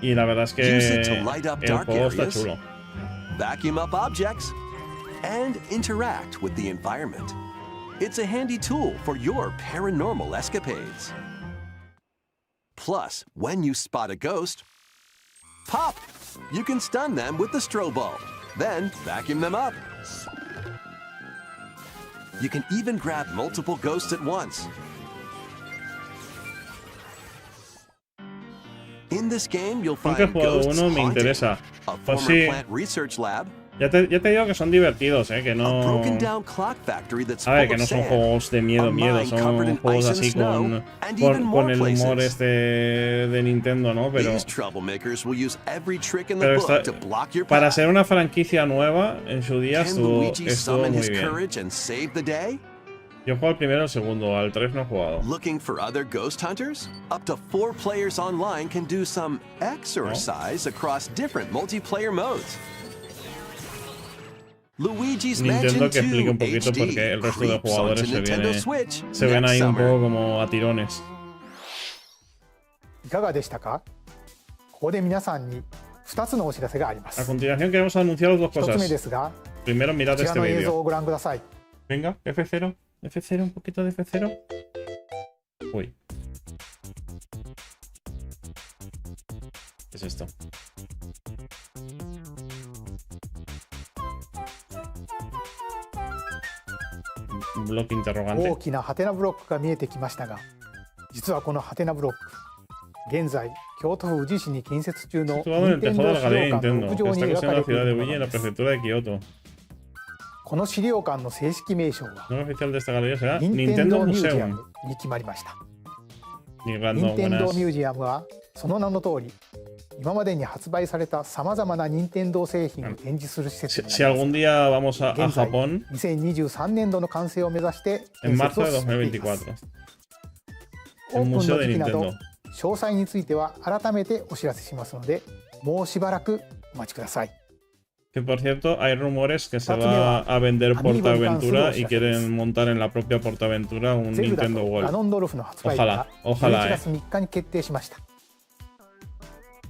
Y la verdad es que el juego está chulo. Vacuum up objects and interact with the environment. It's a handy tool for your paranormal escapades. Plus, when you spot a ghost, pop! You can stun them with the strobe bulb, then vacuum them up. You can even grab multiple ghosts at once. In this game, you'll Nunca he find jugado ghosts uno, me haunting, interesa. a Pues former sí, plant research lab, ya te digo que son divertidos, que a no... broken down clock factory that's A ver, full que no of son sand, juegos de miedo, a mine son covered in juegos ice and así snow, and even more con el humor places. de Nintendo, ¿no? Pero These troublemakers will use every trick in the book está, to block your para path. ser una franquicia nueva, en su día Can Luigi estuvo summon muy his bien. courage and save the day? Yo juego al primero y el segundo, al 3 no he jugado. Looking for other ghost hunters? Up to 4 players online can do some exercise across different multiplayer modes. Luigi's Nintendo Mansion que explique 2 un poquito HD porque el resto de creeps jugadores onto Nintendo Switch se ven next ahí un summer. poco como a tirones. いかがでしたか？ここで皆さんに2つのお知らせがありま A す。 continuación queremos anunciaros dos 1つ目で cosas. すが、 Primero こ mirad ちら este の映像 vídeo. をご覧ください。 Venga, F0, F0, un poquito de F0. Uy. ¿Qué es esto? Un bloque interrogante. 大きなハテナブロックが見えてきましたが、実はこのハテナブロック、現在京都府宇治市に建設中の Situado en el 任 tejado de 天 la 堂資 galería 料館の Nintendo, 屋 que 上 está に描 casi か en れ la てい ciudad る de も Uji の en な la のです。 prefectura de Kioto. この資料館の正式名称は El nombre oficial de esta galería será 任天堂 Nintendo ミュージア Museum. ムに決まりました。 Ni random, 任天堂 buenas. ミュージアムはその名の通り、今までに発売されたさまざまな任天堂製品を展示する施設になります。Si algún día vamos a 現在 Japón, 2023年度の完成を目指して en 建 marzo 設を de 進めています。 2024. オー El プン Museo の de 時期など Nintendo. 詳細については改めてお知らせしますので、もうしばらくお待ちください。 Que por cierto, hay rumores que se va a vender Portaventura y quieren montar en la propia Portaventura un ゼルダ Nintendo とガ World. ノンドルフの発売日が Ojalá, 11月3日に決定しました。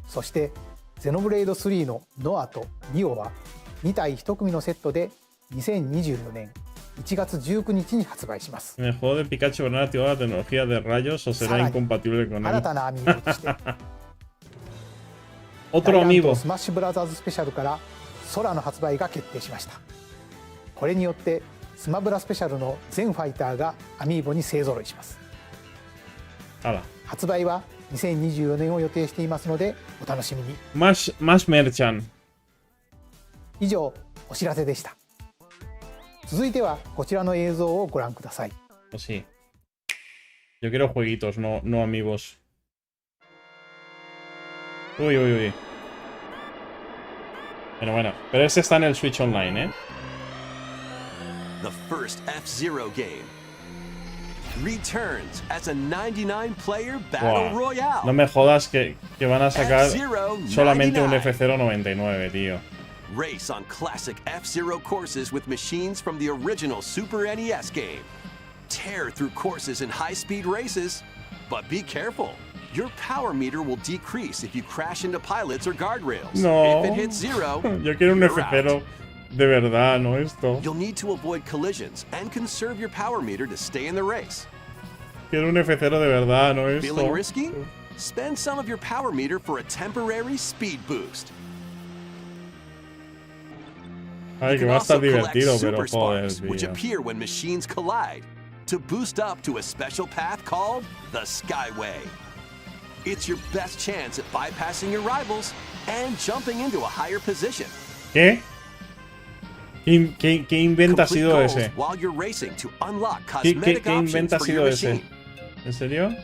そしてゼノブレイド3のノアとニオは2体1組のセットで2024年1月19日に発売します。 En el juego de Pikachu van a activar la tecnología de rayos o será さらに incompatible con 新 él. たなアミーボとして Otro ダイアン amigo. とスマッシュブラザーズスペシャルから空の発売が決定しました。これによってスマブラスペシャルの全ファイターがアミーボに勢ぞろいします。 Hala. 発売は2024年を予定していますのでお楽しみに。 Más merchan. 以上お知らせでした。続いてはこちらの映像をご覧ください。 Pues sí. Yo quiero jueguitos, no amigos. Uy, uy, uy. Bueno. Pero este está en el Switch Online, ¿eh? The first F-Zero game returns as a 99-player battle Buah. royale. No me jodas que van a sacar F-Zero solamente un 99. F099, tío. Race on classic F-Zero courses with machines from the original Super NES game. Tear through courses in high-speed races, but be careful. Your power meter will decrease if you crash into pilots or guardrails. No. If it hits zero, Yo quiero un you're F0 out. de verdad, no esto. You'll need to avoid collisions and conserve your power meter to stay in the race. Quiero un F0 de verdad, no Feeling esto. risky? Spend some of your power meter for a temporary speed boost. Ay, You que can va a estar also collect divertido, super pero joder, sparks, which tío. appear when machines collide, to boost up to a special path called the Skyway. It's your best chance at bypassing your rivals and jumping into a higher position. ¿Qué? ¿Qué invento ha Complete sido goals ese? while you're racing to unlock ¿Qué cosmetic options invento ha for sido your ese? machine. ¿En serio?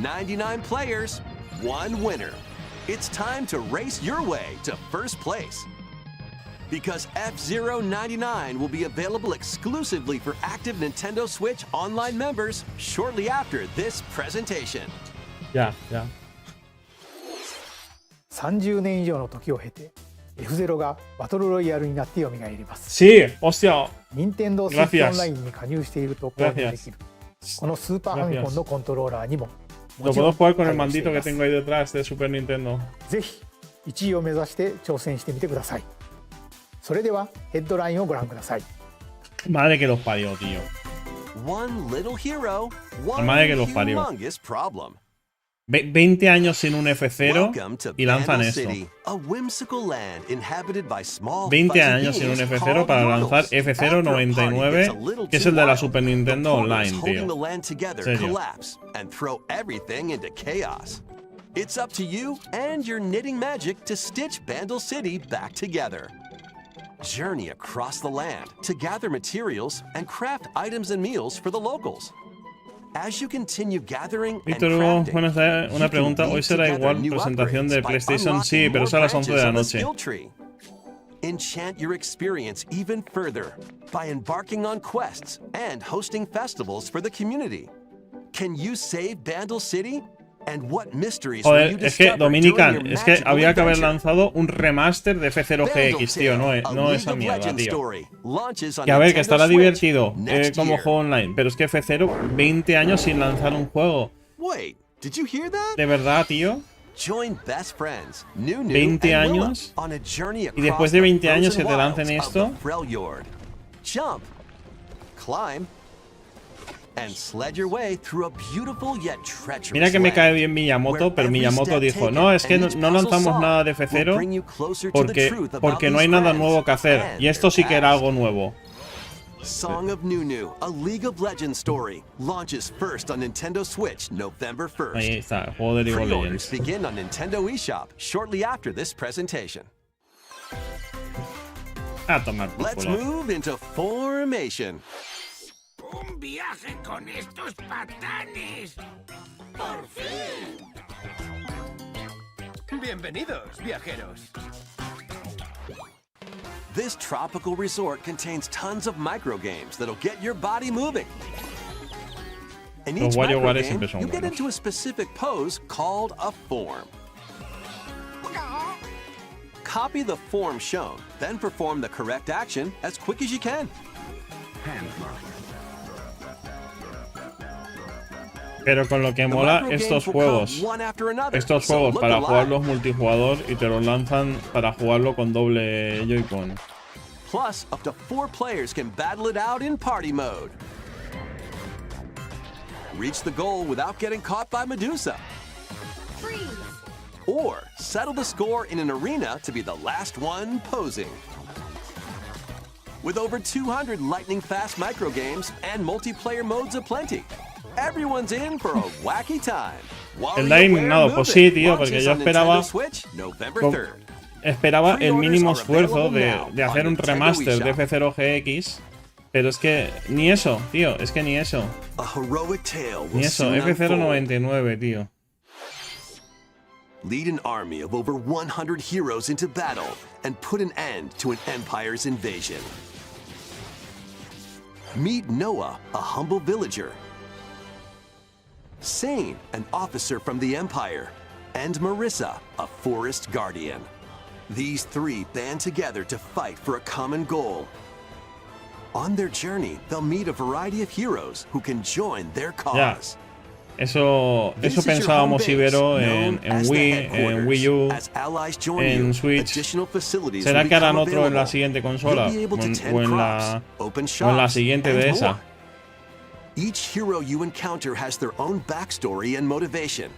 "99 players, one winner. It's time to race your way to first place. Because F-Zero 99 will be available exclusively for active Nintendo Switch Online members shortly after this presentation." Ya. 30年以上の時を経て F0 がバトルロイヤルになって蘇ります。 Sí, hostia. 任天堂スイッチ Gracias. オンラインに加入していると購入できるこのスーパーファミコンのコントローラーにも Lo puedo jugar con el 対応してい mandito que ます tengo ahí detrás de Super Nintendo. ぜひ1位を目指して挑戦してみてください。それではヘッドラインをご覧ください。 Madre que los parió, tío. One little hero, one madre que los parió. humongous problem. 20 años sin un F0 Welcome to y lanzan Bandle esto. City, a whimsical land inhabited by small 20 fuzzy años sin un beings F0 para called lanzar Yordles. After a party gets a F099, little que es too el de la wild, Super Nintendo the portals Online, holding the tío. land together Serio. collapse and throw everything into chaos. It's up to you and your knitting magic to stitch Bandle City back together. Journey across the land to gather materials and craft items and meals for the locals. As you continue gathering and Víctor Hugo, crafting, buenas tardes. you Una can pregunta. weave Hoy será together igual new presentación de upgrades by PlayStation. Sí, unlocking pero more es a las 11 de la branches on the noche. skill tree. Enchant your experience even further by embarking on quests and hosting festivals for the community. Can you save Bandle City? And what mysteries will you Joder, es que discover during Dominican, your es que magical había que haber adventure? lanzado un remaster de F0GX, tío, no esa mierda, tío. Que a ver, que estará divertido como juego online, pero es que F0, 20 años sin lanzar un juego. Wait, did you hear that? ¿De verdad, tío? Join best friends, Nunu 20 and Willa, años, on a journey y across después de the 20 años frozen que te lancen wilds esto. of the Freljord. Jump, climb, and sled your way through a beautiful yet treacherous Mira que me land, cae bien Miyamoto, where pero every Miyamoto step dijo, taken no, es que and no each puzzle lanzamos solved nada de will F0 bring you closer to the truth about porque no hay these nada friends nuevo que hacer. and Y esto their sí que era past. algo nuevo. Song of Nunu, a League of Legends story, launches first on Nintendo Switch November 1st. Ahí está, el juego de League of Pre-orders Legends. begin on Nintendo eShop shortly after this presentation. A tomar por Let's culo. move into formation. ¡Un viaje con estos patanes! ¡Por fin! Bienvenidos, viajeros. This tropical resort contains tons of micro games that'll get your body moving. In Los each WarioWare micro siempre game, son you get buenos. into a specific pose called a form. Copy the form shown, then perform the correct action as quick as you can. Pero con lo que The mola micro estos games will come juegos. one after another, Estos so juegos look para alive. jugarlos multijugador y te los lanzan para jugarlo con doble Joy-Con. Plus, up to 4 players can battle it out in party mode. Reach the goal without getting caught by Medusa. Freeze! Or settle the score in an arena to be the last one posing. With over 200 lightning-fast microgames and multiplayer modes aplenty, everyone's in for a wacky time. El da indignado, pues sí, tío, porque yo esperaba esperaba Esperaba el mínimo esfuerzo de hacer un remaster de F0 GX, pero es que ni eso, tío, es que ni eso. Ni eso, F0 99, tío. Lead an army of over 100 heroes into battle and put an end to an empire's invasion. Meet Noah, a humble villager. Sane, an officer from the Empire. And Marissa, a forest guardian. These 3 band together to fight for a common goal. On their journey, they'll meet a variety of heroes who can join their cause. Eso pensábamos Ibero en Wii, en Wii U, en Switch. ¿Será que harán otro en la siguiente consola? O en la siguiente de esa. Each hero you encounter has their own backstory and motivation.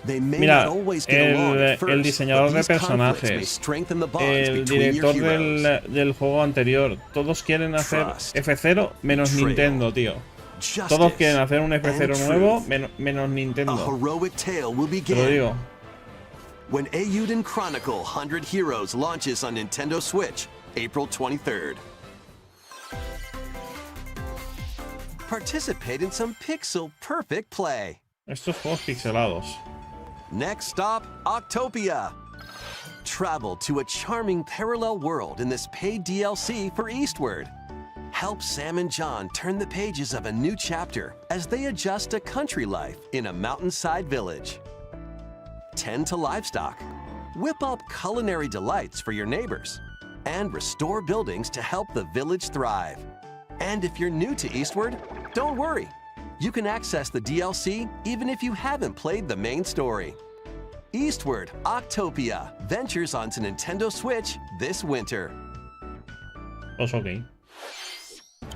Mira, el diseñador de personajes, el director del juego anterior, todos quieren hacer F0 menos Nintendo, tío. Todos quieren hacer un F0 nuevo menos Nintendo. Te lo digo. When Eiyuden Chronicle 100 Heroes launches on Nintendo Switch, April 23rd. Participate in some pixel-perfect play. Estos juegos pixelados. Next stop, Octopia. Travel to a charming parallel world in this paid DLC for Eastward. Help Sam and John turn the pages of a new chapter as they adjust to country life in a mountainside village. Tend to livestock. Whip up culinary delights for your neighbors. And restore buildings to help the village thrive. And if you're new to Eastward, don't worry. You can access the DLC even if you haven't played the main story. Eastward Octopia ventures onto Nintendo Switch this winter. Pues ok.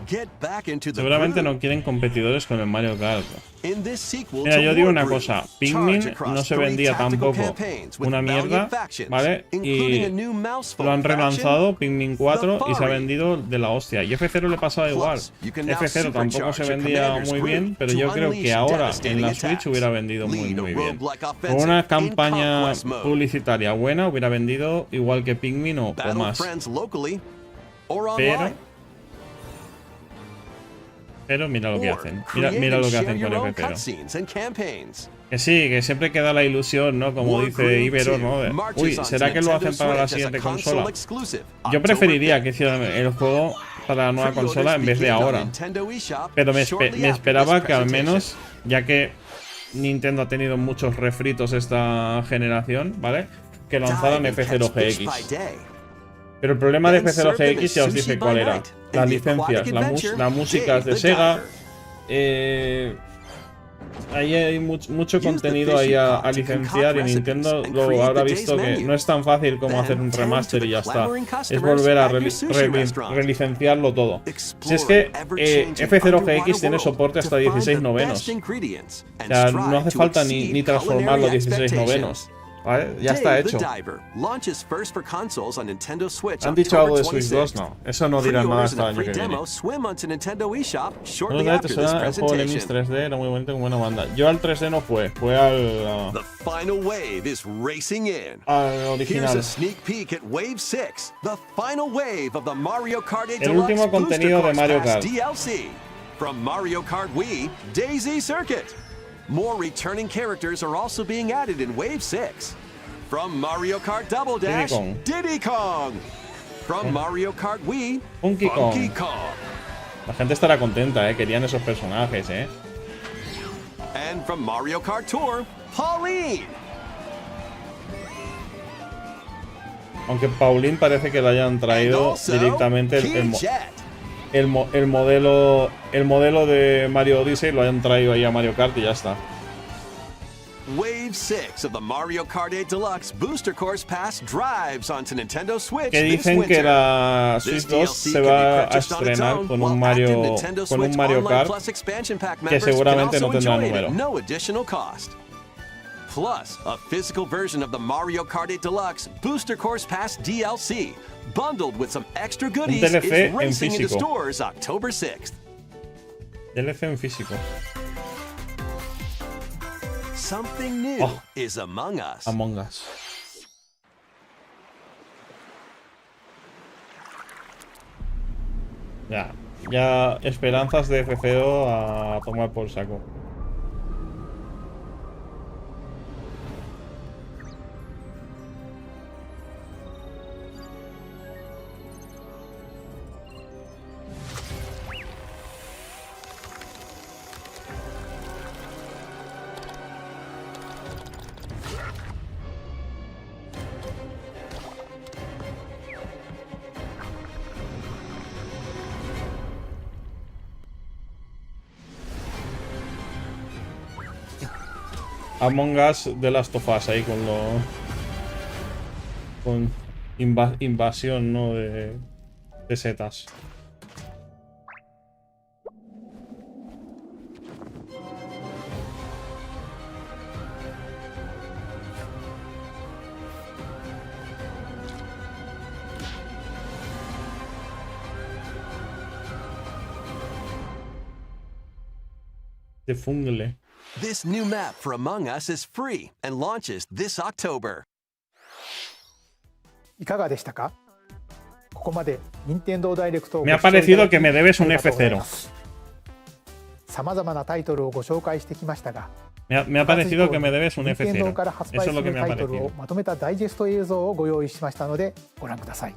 Get back into the Seguramente groove. no quieren competidores con el Mario Kart. In this sequel Mira, to yo digo una Wargroove, cosa, Pikmin charge across no se 3 vendía tactical tampoco campaigns with una mierda, valiant factions, ¿vale? including Y a new Mouseful lo han faction, relanzado, Pikmin 4, y se ha Furry. vendido de la hostia. Y F0 le pasaba igual. you can now F0 tampoco supercharge se your vendía commander's muy bien, group pero to yo creo unleash que ahora en devastating la Switch attacks. hubiera vendido muy Lead a bien. roguelike Con offensive una in campaña Conquest mode. publicitaria buena hubiera vendido igual que Pikmin o Battle más. friends locally or Pero online. mira lo que Or hacen. create Mira and lo que share hacen con your own F0. cutscenes and campaigns. Que sí, que siempre queda la ilusión, ¿no? Como dice Wargroove Ibero, 2 ¿no? De, marches uy, onto ¿será que lo Nintendo hacen para la Switch as a siguiente console consola? exclusive, Yo October preferiría 5th. que hicieran el juego para la nueva consola en vez de Pre-orders begin on ahora. Nintendo eShop Pero me shortly after esperaba this que al presentation. menos, ya que Nintendo ha tenido muchos refritos esta generación, ¿vale? Que lanzaran Dive and F0 catch fish by GX. day. Pero el problema de Then F0 serve them GX as ya os sushi dije by cuál era. night. Las In the licencias, aquatic adventure, la música es Dave de the Sega. diver. Ahí hay mucho Use the contenido ahí fishing a pot to Licenciar y concoct Nintendo recipes and lo create habrá the day's visto que menu. no es tan fácil como hacer un Then tend remaster to y ya the está. clamoring Es customers volver a at your sushi restaurant. relicenciarlo todo. Si Explore es que ever-changing F0 underwater GX tiene world soporte hasta to find 16 the novenos. best ingredients O and sea, strive no hace to falta exceed ni transformarlo a culinary 16 novenos. expectations. Vale, ya está Dave hecho. the Diver launches first for consoles on Nintendo Switch ¿Han dicho algo de October Switch 2? 26th. No, eso no dirán nada Pre-orders hasta and el a año free que viene. demo swim onto Nintendo eShop No shortly te after this suena el juego de Lemmings presentation. 3D, era muy bonito, con buena banda. Yo al 3D no fue al The final wave is racing in. Here's original. a sneak peek at Wave 6, the final wave of the Mario Kart 8 El Deluxe último Booster contenido de Course Mario Pass Kart. DLC. From Mario Kart Wii, Daisy Circuit. More returning characters are also being added in Wave 6. From Mario Kart Double Dash, Diddy Kong. From Mario Kart Wii, Funky Kong. Funky Kong. La gente estará contenta, querían esos personajes, And from Mario Kart Tour, Pauline. Aunque Pauline parece que lo hayan And traído also, directamente King Jet. el modelo de Mario Odyssey, lo hayan traído ahí a Mario Kart y ya está. Wave 6 of the Mario Kart 8 Deluxe Booster Course Pass drives onto Nintendo Switch Que this dicen que winter. la This Switch 2 DLC se can be va a purchased on its estrenar own, con while un active Mario Nintendo Switch Online Kart Plus expansion pack que members can seguramente also no tendrá enjoy it número. at no additional cost. Plus, a physical version of the Mario Kart 8 Deluxe Booster Course Pass DLC, bundled with some extra goodies, DLC is en racing into físico. stores October 6th. DLC en físico. Something new Oh. is among us. Among Us. Ya esperanzas de FCO a tomar por saco. Among Us de Last of Us ahí con invasión, ¿no? De setas. De fungle. This new map for Among Us is free and launches this October. いかがでしたか？ここまで任天堂ダイレクトをご Me ha 視聴いただき parecido que me debes un ありがとうござい F0. ますさまざまなタイトルをご紹介してきましたが、 Me ha parecido que me debes un 任天堂 F0. から発 Eso 売 es す lo que る me ha タイトルを parecido. まとめたダイジェスト映像をご用意しましたのでご覧ください。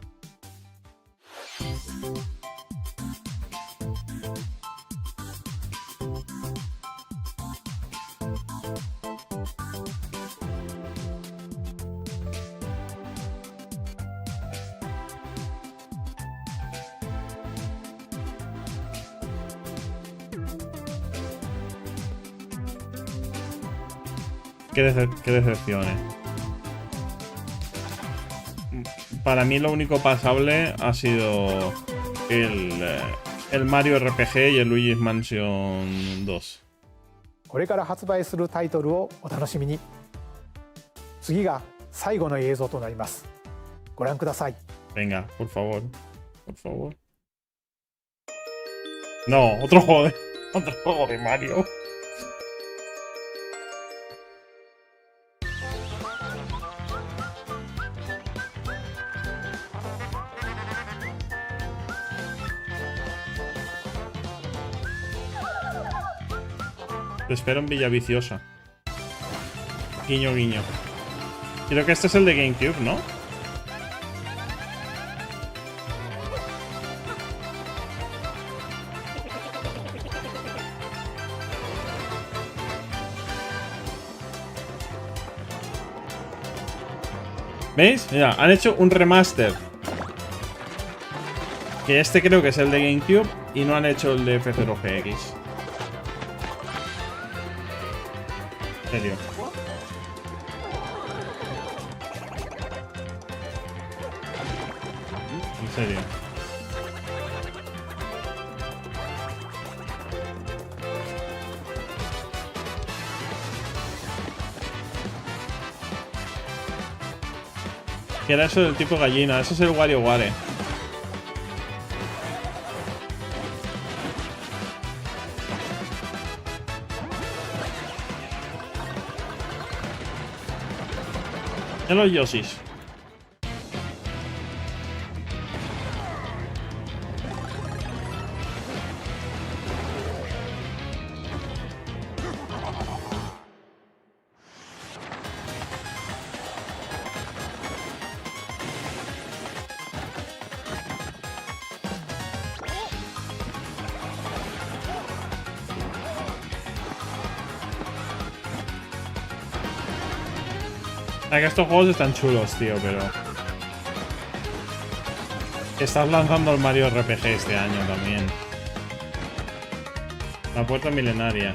Qué decepción, Para mí lo único pasable ha sido el Mario RPG y el Luigi's Mansion 2. これから発売するタイトルをお楽しみに。次が最後の映像となります。ご覧ください。 Venga, por favor. Por favor. No, otro juego de Mario. Te espero en Villaviciosa. Guiño, guiño. Creo que este es el de GameCube, ¿no? ¿Veis? Mira, han hecho un remaster. Que este creo que es el de GameCube y no han hecho el de F0GX. En serio. En serio. Que era eso del tipo gallina. Ese es el WarioWare. En los Yoshis. Que estos juegos están chulos, tío, pero... Estás lanzando el Mario RPG este año también. La puerta milenaria.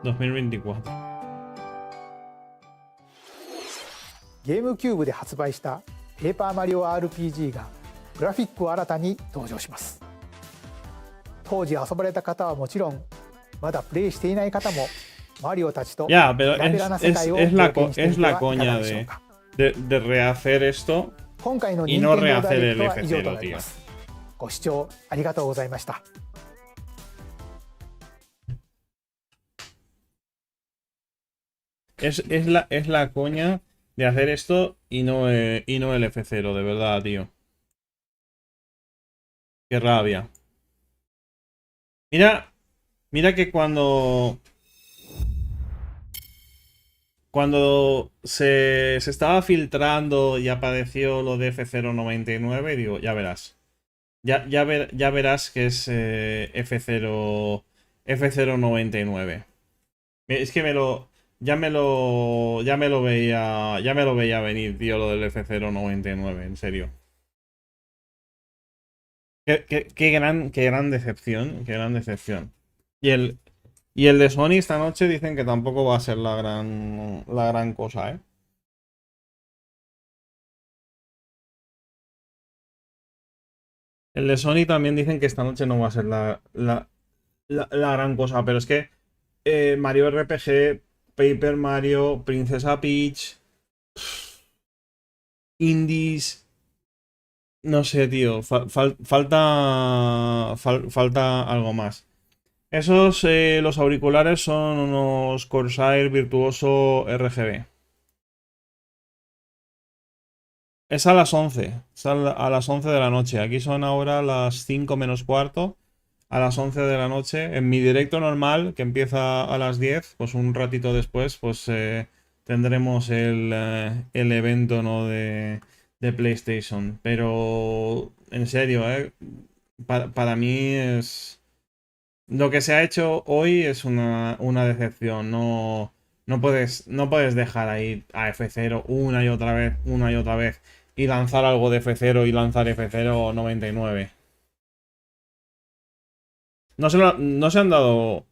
...2024...ゲームキューブで発売したペーパーマリオ RPG がグラフィックを新たに登場します。当時遊ばれた方はもちろん、まだプレイしていない方もマリオたちとペ Ya, pero ラペラな世界を es 経験してみ es て la はいか coña がでしょうか。 de rehacer esto 今回の y 任 no 天堂ダ rehacer イレク el トは以上と F0, なり tío. ます。ご視聴ありがとうございました。Es la coña de hacer esto y no el F0, de verdad, tío. Qué rabia. Mira que cuando se estaba filtrando y apareció lo de F099, digo, ya verás. Ya verás que es F099. Es que ya me lo veía venir, tío, lo del F099, en serio. Qué gran decepción, qué gran decepción. Y el de Sony esta noche dicen que tampoco va a ser la gran cosa, ¿eh? El de Sony también dicen que esta noche no va a ser la gran cosa, pero es que Mario RPG, Paper Mario, Princesa Peach, Indies... No sé, tío. Falta algo más. Esos, los auriculares son unos Corsair Virtuoso RGB. Es a las 11. Es a las 11 de la noche. Aquí son ahora las 5 menos cuarto. A las 11 de la noche. En mi directo normal, que empieza a las 10, pues un ratito después, pues tendremos el evento, ¿no? de PlayStation. Pero en serio, para mí es... Lo que se ha hecho hoy es una decepción. No puedes dejar ahí a F0 una y otra vez y lanzar algo de F0 y lanzar F099. No se han dado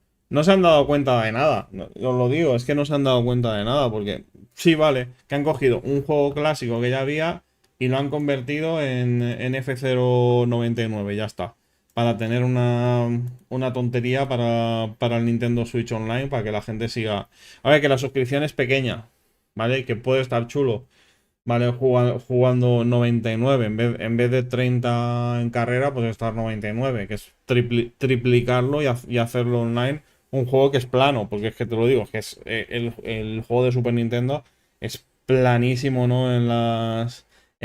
cuenta de nada. Os lo digo, es que no se han dado cuenta de nada. Porque sí, vale, que han cogido un juego clásico que ya había y lo han convertido en F099, ya está. Para tener una tontería para el Nintendo Switch Online, para que la gente siga... A ver, que la suscripción es pequeña, ¿vale? Que puede estar chulo, ¿vale? Jugando 99, en vez de 30 en carrera, pues estar 99, que es triplicarlo y hacerlo online. Un juego que es plano, porque es que te lo digo, que es el juego de Super Nintendo es planísimo, ¿no? En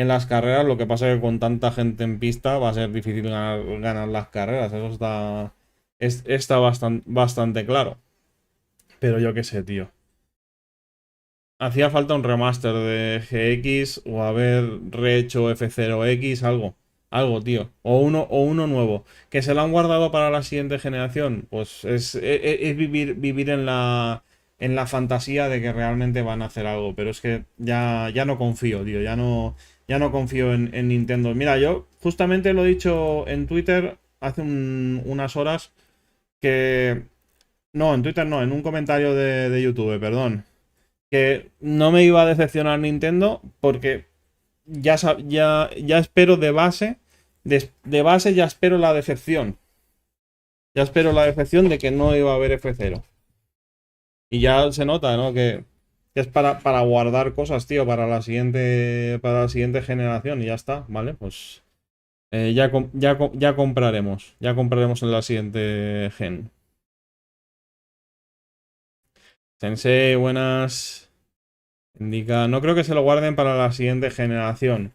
las carreras. Lo que pasa es que con tanta gente en pista va a ser difícil ganar las carreras. Eso está bastante claro. Pero yo qué sé, tío. Hacía falta un remaster de GX o haber rehecho F0X, algo. Algo, tío. O uno nuevo. ¿Que se lo han guardado para la siguiente generación? Pues es vivir en la fantasía de que realmente van a hacer algo. Pero es que ya no confío, tío. Ya no confío en Nintendo. Mira, yo justamente lo he dicho en Twitter unas horas que... No, en Twitter no, en un comentario de YouTube, perdón. Que no me iba a decepcionar Nintendo porque ya espero de base, de base ya espero la decepción. Ya espero la decepción de que no iba a haber F0. Y ya se nota, ¿no? Que es para guardar cosas, tío, para la siguiente generación y ya está, ¿vale? Pues ya compraremos. Ya compraremos en la siguiente gen. Sensei, buenas. Indica, no creo que se lo guarden para la siguiente generación.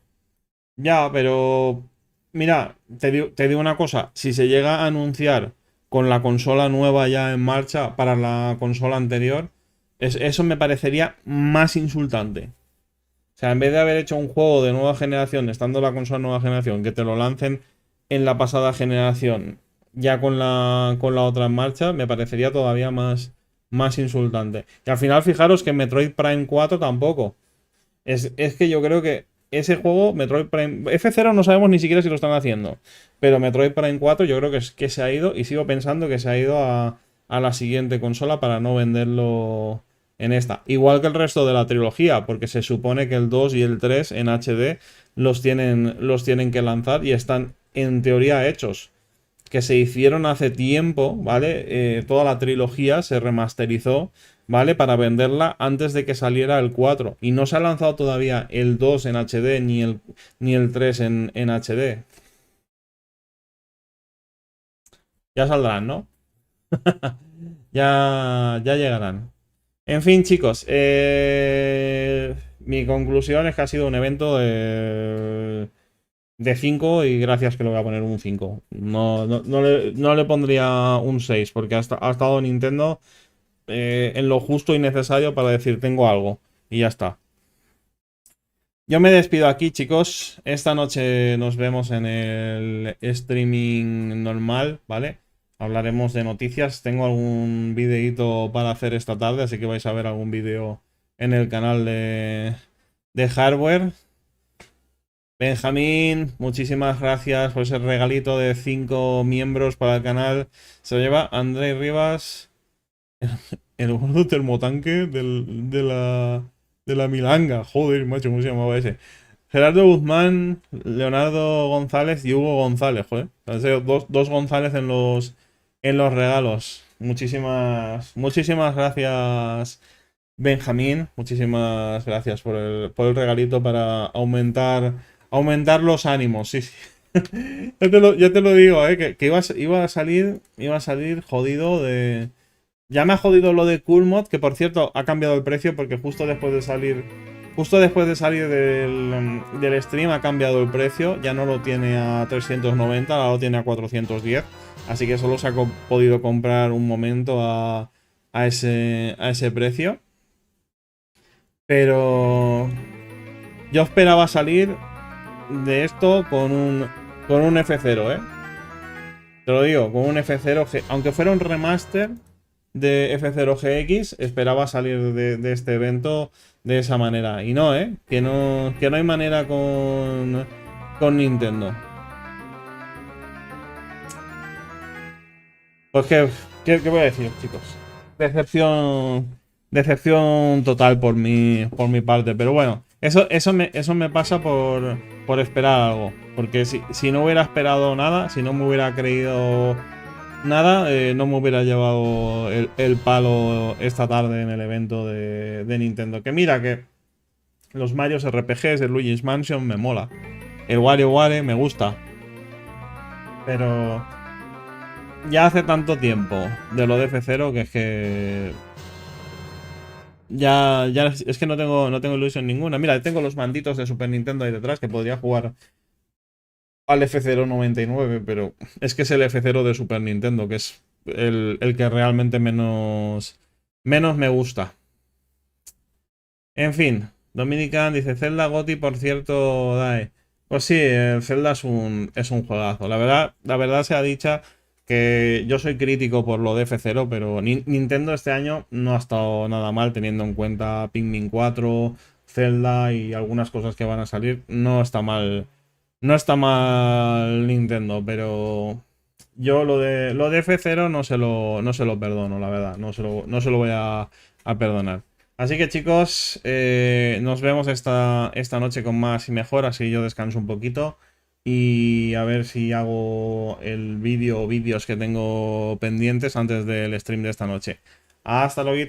Ya, pero... Mira, te digo una cosa. Si se llega a anunciar con la consola nueva ya en marcha para la consola anterior, eso me parecería más insultante. O sea, en vez de haber hecho un juego de nueva generación, estando la consola nueva generación, que te lo lancen en la pasada generación, ya con la otra en marcha, me parecería todavía más insultante. Y al final, fijaros que Metroid Prime 4 tampoco. Es que yo creo que ese juego, Metroid Prime... F0 no sabemos ni siquiera si lo están haciendo. Pero Metroid Prime 4 yo creo que se ha ido, y sigo pensando que se ha ido a la siguiente consola para no venderlo en esta. Igual que el resto de la trilogía, porque se supone que el 2 y el 3 en HD los tienen que lanzar y están en teoría hechos. Que se hicieron hace tiempo, ¿vale? Toda la trilogía se remasterizó, ¿vale? Para venderla antes de que saliera el 4. Y no se ha lanzado todavía el 2 en HD ni el 3 en HD. Ya saldrán, ¿no? ya llegarán. En fin, chicos. Mi conclusión es que ha sido un evento de 5 y gracias que le voy a poner un 5. No le pondría un 6 porque ha estado Nintendo en lo justo y necesario para decir tengo algo y ya está. Yo me despido aquí, chicos. Esta noche nos vemos en el streaming normal, ¿vale? Hablaremos de noticias. Tengo algún videíto para hacer esta tarde, así que vais a ver algún vídeo en el canal de hardware. Benjamín, muchísimas gracias por ese regalito de 5 miembros para el canal. Se lo lleva André Rivas, el gordo termotanque de la Milanga. Joder, macho, ¿cómo se llamaba ese? Gerardo Guzmán, Leonardo González y Hugo González, joder. Han sido dos González en los regalos. Muchísimas gracias, Benjamín. Muchísimas gracias por el regalito para aumentar los ánimos, sí. Ya te lo digo, que iba a salir jodido de... Ya me ha jodido lo de Cool Mod, que por cierto ha cambiado el precio porque justo después de salir del stream ha cambiado el precio. Ya no lo tiene a 390, ahora lo tiene a 410. Así que solo se ha podido comprar un momento a ese precio. Pero yo esperaba salir de esto con un F0, Te lo digo, con un F0G. Aunque fuera un remaster de F0GX, esperaba salir de este evento de esa manera. Y no, que no hay manera con Nintendo. Pues ¿qué voy a decir, chicos? Decepción total por mi parte. Pero bueno, eso me pasa por esperar algo. Porque si no hubiera esperado nada, si no me hubiera creído nada, no me hubiera llevado el palo esta tarde en el evento de Nintendo. Que mira que los Marios RPGs, el Luigi's Mansion me mola. El WarioWare me gusta. Pero ya hace tanto tiempo de lo de F0 que es que... Ya es que no tengo ilusión ninguna. Mira, tengo los manditos de Super Nintendo ahí detrás que podría jugar al F099, pero es que es el F0 de Super Nintendo, que es el que realmente menos me gusta. En fin, Dominican dice Zelda Goti, por cierto, Dae. Pues sí, el Zelda es un juegazo. La verdad sea dicha que yo soy crítico por lo de F0, pero Nintendo este año no ha estado nada mal teniendo en cuenta Pikmin 4, Zelda y algunas cosas que van a salir. No está mal Nintendo, pero yo lo de F0 no se lo perdono, la verdad. No se lo voy a perdonar. Así que chicos, nos vemos esta noche con más y mejor, así yo descanso un poquito. Y a ver si hago el vídeo o vídeos que tengo pendientes antes del stream de esta noche. Hasta luego.